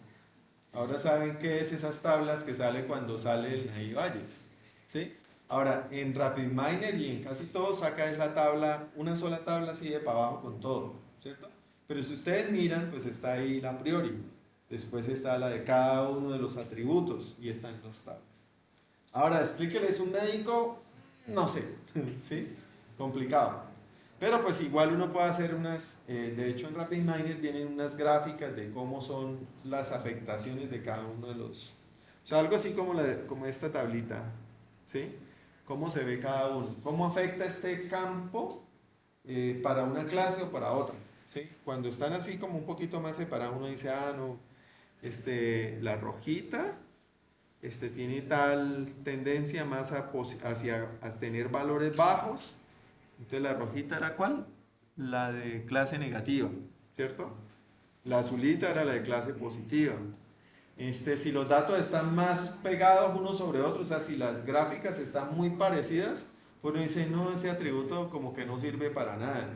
Speaker 1: Ahora saben qué es esas tablas que sale cuando sale el Naive Bayes. ¿Sí? Ahora, en RapidMiner y en casi todo saca es la tabla, una sola tabla así de para abajo con todo, ¿cierto? Pero si ustedes miran, pues está ahí la a priori. Después está la de cada uno de los atributos y están los tablas. Ahora, explíqueles un médico, no sé, ¿sí? Complicado. Pero pues igual uno puede hacer unas, de hecho en RapidMiner vienen unas gráficas de cómo son las afectaciones de cada uno de los, o sea, algo así como esta tablita, ¿sí? Cómo se ve cada uno, cómo afecta este campo para una clase o para otra, ¿sí? Cuando están así como un poquito más separados, uno dice, no, la rojita tiene tal tendencia más hacia a tener valores bajos. Entonces la rojita era ¿cuál? La de clase negativa, ¿cierto? La azulita era la de clase positiva. Si los datos están más pegados unos sobre otros, o sea, si las gráficas están muy parecidas, pues uno dice, no, ese atributo como que no sirve para nada.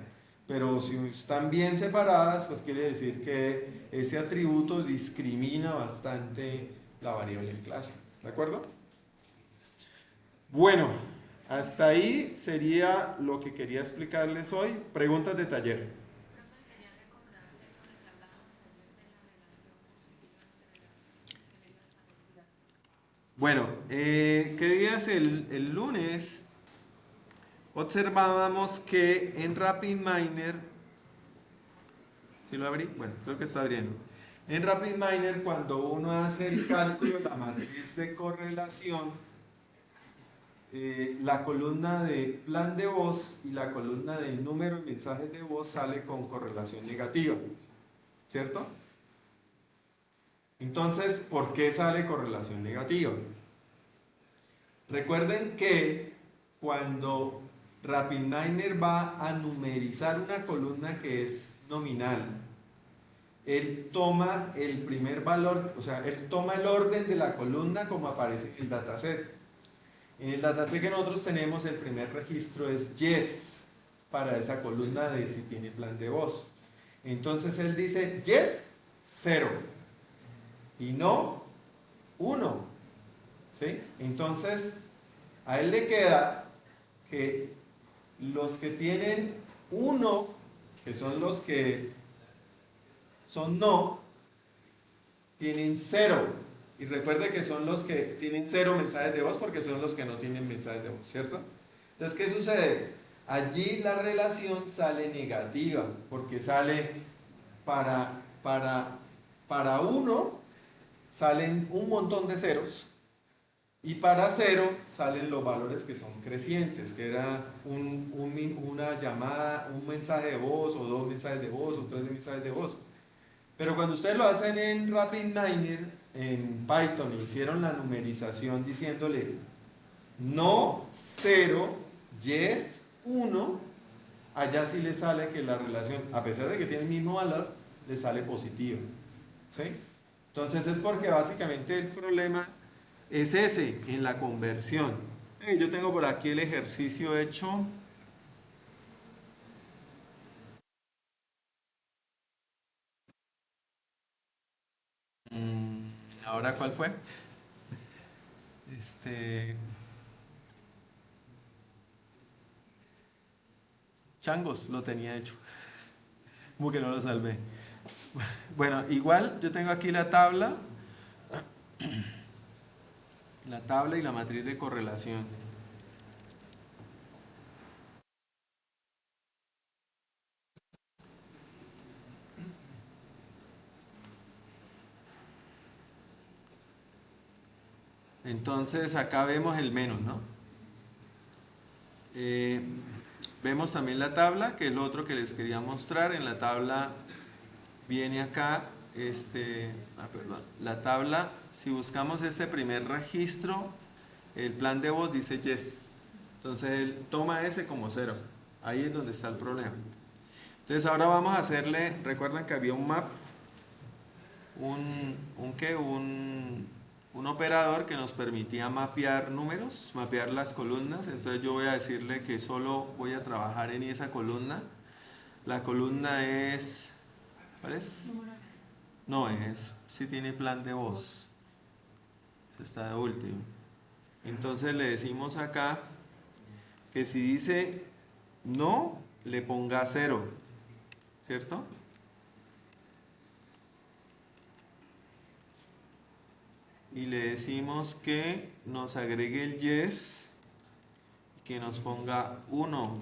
Speaker 1: Pero si están bien separadas, pues quiere decir que ese atributo discrimina bastante la variable en clase. ¿De acuerdo? Bueno, hasta ahí sería lo que quería explicarles hoy. Preguntas de taller.
Speaker 4: Profe, quería recordarte con lo que hablábamos ayer de la relación positiva entre la que me ibas a decir.
Speaker 1: Bueno, ¿qué día es el lunes? Observábamos que en RapidMiner, ¿sí lo abrí? Bueno, creo que está abriendo. En RapidMiner, cuando uno hace el cálculo de la matriz de correlación, la columna de plan de voz y la columna del número de mensajes de voz sale con correlación negativa, ¿cierto? Entonces, ¿por qué sale correlación negativa? Recuerden que cuando RapidMiner va a numerizar una columna que es nominal, él toma el primer valor, o sea, él toma el orden de la columna como aparece en el dataset. En el dataset que nosotros tenemos, el primer registro es yes para esa columna de si tiene plan de voz. Entonces él dice yes, 0 y no 1. ¿Sí? Entonces, a él le queda que los que tienen 1, que son los que son no, tienen 0. Y recuerde que son los que tienen 0 mensajes de voz porque son los que no tienen mensajes de voz, ¿cierto? Entonces, ¿qué sucede? Allí la relación sale negativa porque sale para 1 salen un montón de ceros y para 0 salen los valores que son crecientes, que era una llamada, un mensaje de voz o 2 mensajes de voz o 3 mensajes de voz. Pero cuando ustedes lo hacen en RapidMiner, en Python, y hicieron la numerización diciéndole no 0, yes 1, allá sí le sale que la relación, a pesar de que tiene el mismo valor, le sale positiva. ¿Sí? Entonces es porque básicamente el problema es ese, en la conversión. Yo tengo por aquí el ejercicio hecho. ¿Ahora cuál fue? Changos, lo tenía hecho. Como que no lo salvé. Bueno, igual yo tengo aquí la tabla y la matriz de correlación. Entonces acá vemos el menos, ¿no? Vemos también la tabla, que es lo otro que les quería mostrar. En la tabla viene acá, perdón, la tabla, si buscamos ese primer registro, el plan de voz dice yes. Entonces él toma ese como 0. Ahí es donde está el problema. Entonces ahora vamos a hacerle, recuerdan que había un map, un operador que nos permitía mapear números, mapear las columnas. Entonces yo voy a decirle que solo voy a trabajar en esa columna. La columna es, ¿cuál es? No es, si tiene plan de voz. Eso está de último. Entonces le decimos acá que si dice no, le ponga 0, ¿cierto? Y le decimos que nos agregue el yes, que nos ponga 1.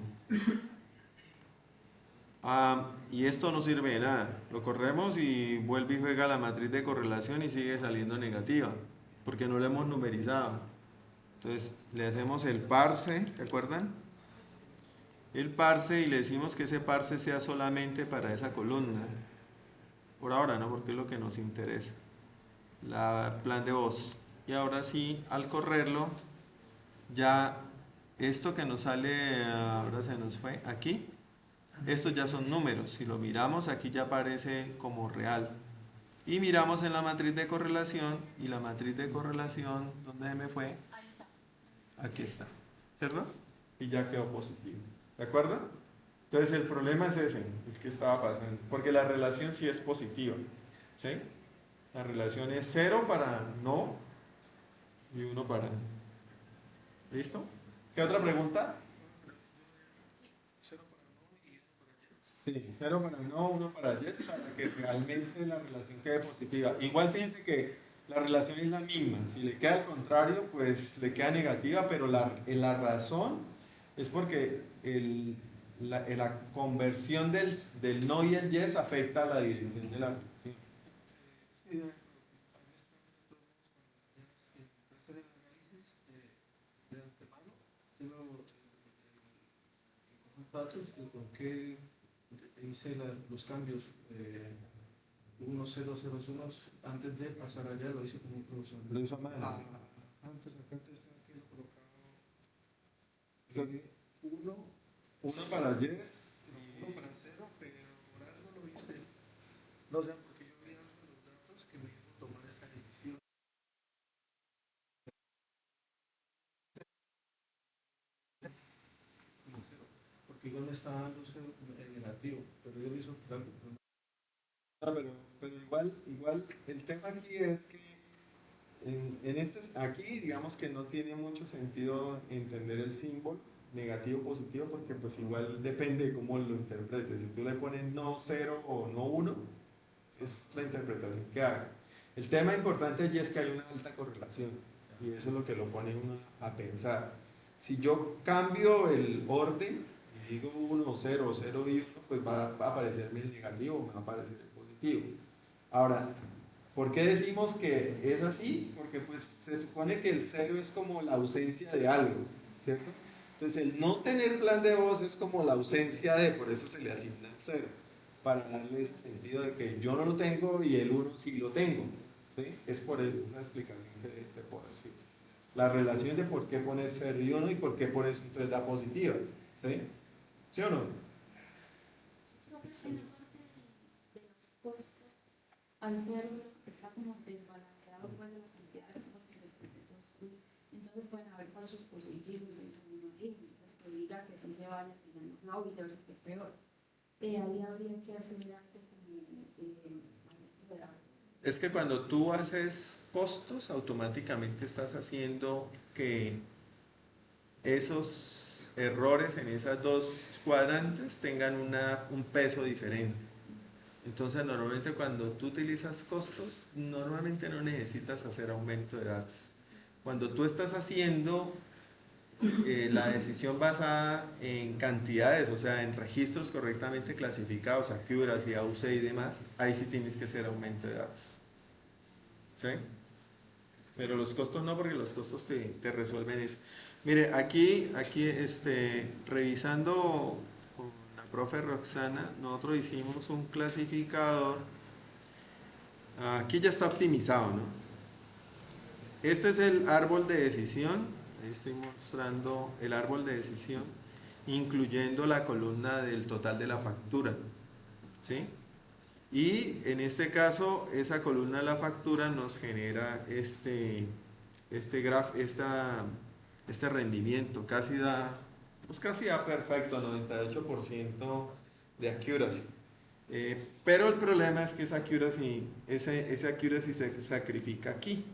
Speaker 1: Y esto no sirve de nada. Lo corremos y vuelve y juega la matriz de correlación y sigue saliendo negativa, porque no lo hemos numerizado. Entonces le hacemos el parse, ¿se acuerdan? El parse, y le decimos que ese parse sea solamente para esa columna. Por ahora, ¿no? Porque es lo que nos interesa. La plan de voz. Y ahora sí, al correrlo, ya esto que nos sale, ahora se nos fue aquí, estos ya son números. Si lo miramos, aquí ya aparece como real. Y miramos en la matriz de correlación, y la matriz de correlación, ¿dónde se me fue?
Speaker 3: Ahí está.
Speaker 1: Aquí está, ¿cierto? Y ya quedó positivo, ¿de acuerdo? Entonces el problema es ese, el que estaba pasando, porque la relación sí es positiva, ¿sí? La relación es 0 para no y 1 para... ¿Listo? ¿Qué otra pregunta? Sí, 0 para no, 1 para yes, para que realmente la relación quede positiva. Igual fíjense que la relación es la misma. Si le queda al contrario, pues le queda negativa, pero la razón es porque la conversión del no y el yes afecta a la dirección de la relación.
Speaker 5: Hacer el análisis de antemano, tengo el conjunto de datos y el con que hice los cambios 1, 0, 0, 1 antes de pasar allá, lo hice como un profesor.
Speaker 1: Lo hizo mal.
Speaker 5: Antes acá tengo que lo colocado 1
Speaker 1: Uno para yes.
Speaker 5: 1 para 0, pero por algo lo hice. No sé, porque yo vi algo en los datos que me hizo tomar esta decisión. Porque igual me está dando cero negativo, pero yo lo hice por algo.
Speaker 1: No, pero igual el tema aquí es que aquí digamos que no tiene mucho sentido entender el símbolo negativo positivo porque pues igual depende de cómo lo interpretes. Si tú le pones no 0 o no 1, es la interpretación que haga. El tema importante allí es que hay una alta correlación y eso es lo que lo pone uno a pensar. Si yo cambio el orden y digo 1, 0, 0 y 1, pues va a aparecerme el negativo, me va a aparecer el positivo. Ahora, ¿por qué decimos que es así? Porque pues se supone que el 0 es como la ausencia de algo, ¿cierto? Entonces el no tener plan de voz es como la ausencia de, por eso se le asigna el 0, para darle ese sentido de que yo no lo tengo y el 1 sí lo tengo, ¿sí? Es por eso, una explicación que te puedo decir. La relación de por qué poner 0 y 1 y por qué por eso entonces da positiva, ¿sí? ¿Sí o no?
Speaker 6: En la parte de los costos, al ser está como desbalanceado pues de las cantidades entonces pueden haber falsos positivos en segundo origen, entonces que diga que sí se vaya, digamos, no, viceversa que es peor. Ahí habría que hacer algo como manejo de datos.
Speaker 1: Es que cuando tú haces costos, automáticamente estás haciendo que esos errores en esas dos cuadrantes tengan un peso diferente. Entonces, normalmente cuando tú utilizas costos, normalmente no necesitas hacer aumento de datos. Cuando tú estás haciendo la decisión basada en cantidades, o sea, en registros correctamente clasificados, accuracy, AUC y demás, ahí sí tienes que hacer aumento de datos. ¿Sí? Pero los costos no, porque los costos te resuelven eso. Mire, aquí revisando con la profe Roxana, nosotros hicimos un clasificador. Aquí ya está optimizado, ¿no? Este es el árbol de decisión. Ahí estoy mostrando el árbol de decisión, incluyendo la columna del total de la factura. ¿Sí? Y en este caso, esa columna de la factura nos genera este rendimiento. Casi da perfecto, 98% de accuracy. Pero el problema es que esa accuracy se sacrifica aquí.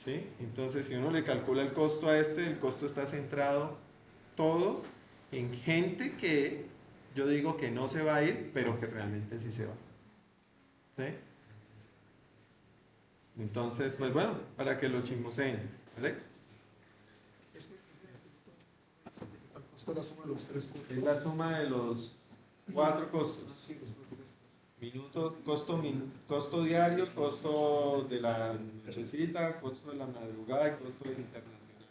Speaker 1: ¿Sí? Entonces, si uno le calcula el costo a el costo está centrado todo en gente que yo digo que no se va a ir, pero que realmente sí se va. ¿Sí? Entonces, pues bueno, para que lo chismoseen, ¿vale?
Speaker 5: El costo es la suma de los tres costos.
Speaker 1: Es la suma de los 4 costos.
Speaker 5: Sí, los costos.
Speaker 1: Costo diario, costo de la nochecita, costo de la madrugada y costo del internacional,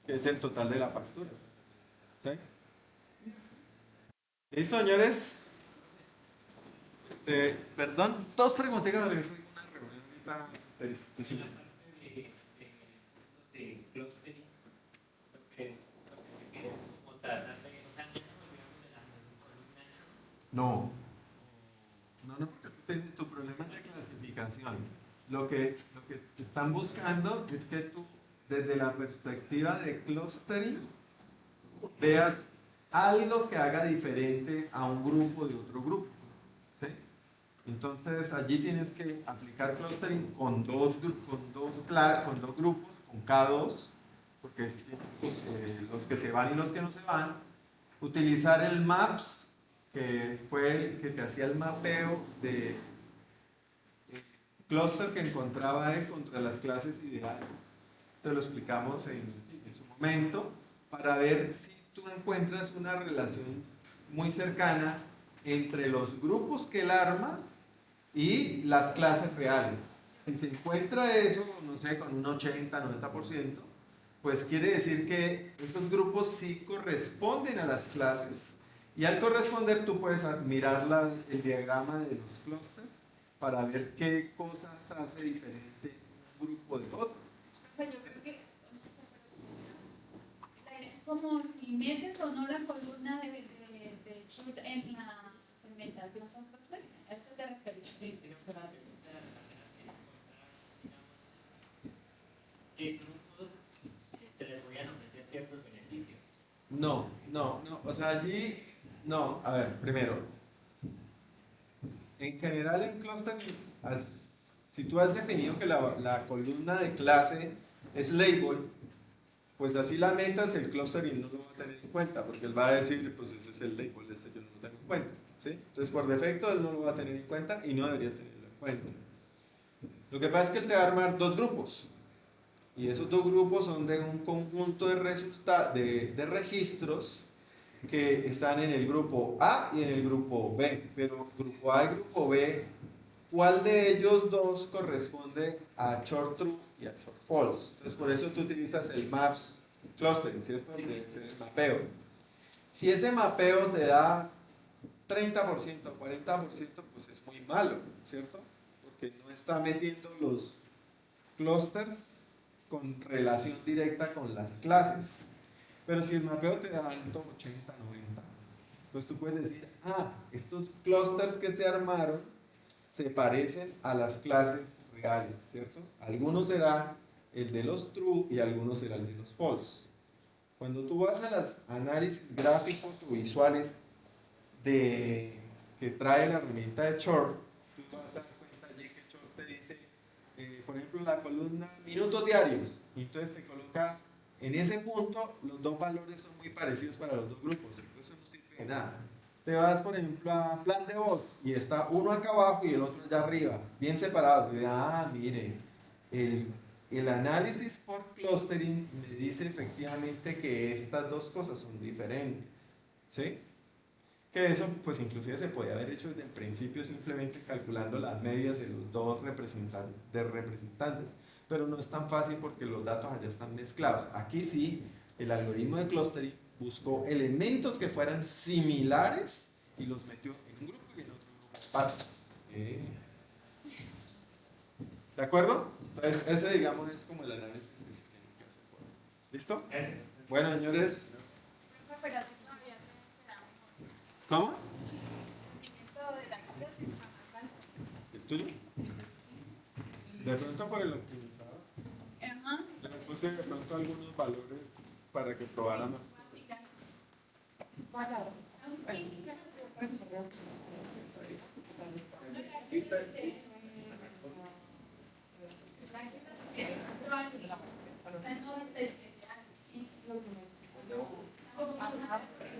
Speaker 1: que es el total de la factura. ¿Sí? ¿Listo, señores? Perdón, dos preguntas, porque estoy en una reunión ahorita interinstitucional.
Speaker 7: De clustering, lo que quieren como tratar de, o sea, no nos olvidamos de la columna.
Speaker 1: No. No, porque tu problema es de lo que están buscando es que tú, desde la perspectiva de clustering, veas algo que haga diferente a un grupo de otro grupo. ¿Sí? Entonces allí tienes que aplicar clustering con dos grupos, con K2, porque los que se van y los que no se van. Utilizar el maps, que fue el que te hacía el mapeo de clúster que encontraba él contra las clases ideales. Te lo explicamos en su momento, para ver si tú encuentras una relación muy cercana entre los grupos que él arma y las clases reales. Si se encuentra eso, no sé, con un 80-90%, pues quiere decir que esos grupos sí corresponden a las clases. Y al corresponder tú puedes mirar el diagrama de los clústeres para ver qué cosas hace diferente un grupo de otro.
Speaker 3: Pero yo creo que como si metes o no la columna de Schur en la fermentación con clúster, ¿a esto te refieres?
Speaker 7: Sí, sino que la pregunta era ¿qué grupos se les podían ofrecer ciertos beneficios?
Speaker 1: No, o sea, allí, no, a ver, primero, en general en clustering, si tú has definido que la columna de clase es label, pues así la metas, el clustering no lo va a tener en cuenta, porque él va a decir, pues ese es el label, ese yo no lo tengo en cuenta, ¿sí? Entonces por defecto él no lo va a tener en cuenta y no deberías tenerlo en cuenta. Lo que pasa es que él te va a armar dos grupos, y esos dos grupos son de un conjunto de registros que están en el grupo A y en el grupo B, pero grupo A y grupo B, ¿cuál de ellos dos corresponde a short true y a short false? Entonces por eso tú utilizas el maps clustering, ¿cierto? El mapeo. Si ese mapeo te da 30% o 40%, pues es muy malo, ¿cierto? Porque no está metiendo los clusters con relación directa con las clases. Pero si el mapeo te da alto 80, 90, pues tú puedes decir, estos clusters que se armaron se parecen a las clases reales, ¿cierto? Algunos será el de los true y algunos será el de los false. Cuando tú vas a los análisis gráficos o visuales que trae la herramienta de Chart, tú vas a dar cuenta allí que Chart te dice, por ejemplo, la columna minutos diarios, y entonces te coloca en ese punto, los dos valores son muy parecidos para los dos grupos, entonces eso no sirve de nada. Te vas, por ejemplo, a plan de voz y está uno acá abajo y el otro allá arriba, bien separados. Y mire, el análisis por clustering me dice efectivamente que estas dos cosas son diferentes. ¿Sí? Que eso, pues inclusive se podía haber hecho desde el principio simplemente calculando las medias de los dos representantes, pero no es tan fácil porque los datos allá están mezclados. Aquí sí, el algoritmo de clustering buscó elementos que fueran similares y los metió en un grupo y en otro grupo aparte. ¿De acuerdo? Entonces, ese, digamos, es como el análisis que se tiene que hacer. ¿Listo? Bueno, señores.
Speaker 3: Pero todavía te queda mejor.
Speaker 1: ¿Cómo?
Speaker 3: Esto de la clase está más alto.
Speaker 1: ¿El tuyo? De pronto por el optimizador.
Speaker 3: Ajá.
Speaker 1: Le puse de pronto algunos valores para que probara más.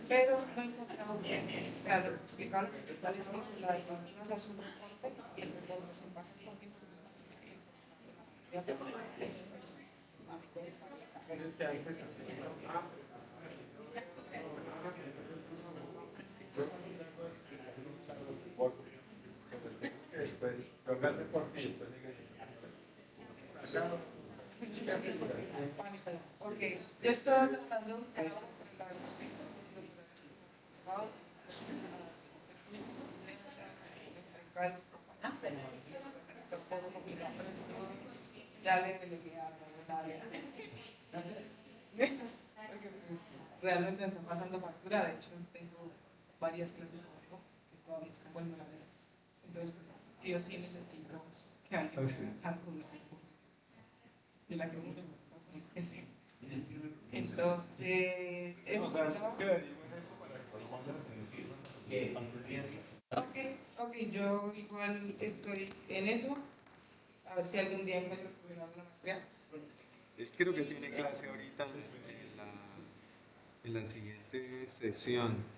Speaker 2: Pero no encontramos bien. Claro, explicar los detalles que la economía se hace un reporte y el reporte se pasa por tiempo. Ok, yo estaba tratando de buscar algo por el lado ya le delegué a la área. Porque pues, realmente me están pasando factura, de hecho tengo varias clases de juego que todavía estoy volviendo a ver. Entonces, pues, sí o sí necesito
Speaker 8: que a veces calculo de la que uno es que sí. Entonces, eso fue ok, yo igual estoy en eso, a ver si algún día encuentro que voy a una maestría.
Speaker 1: Él creo que tiene clase ahorita en la siguiente sesión.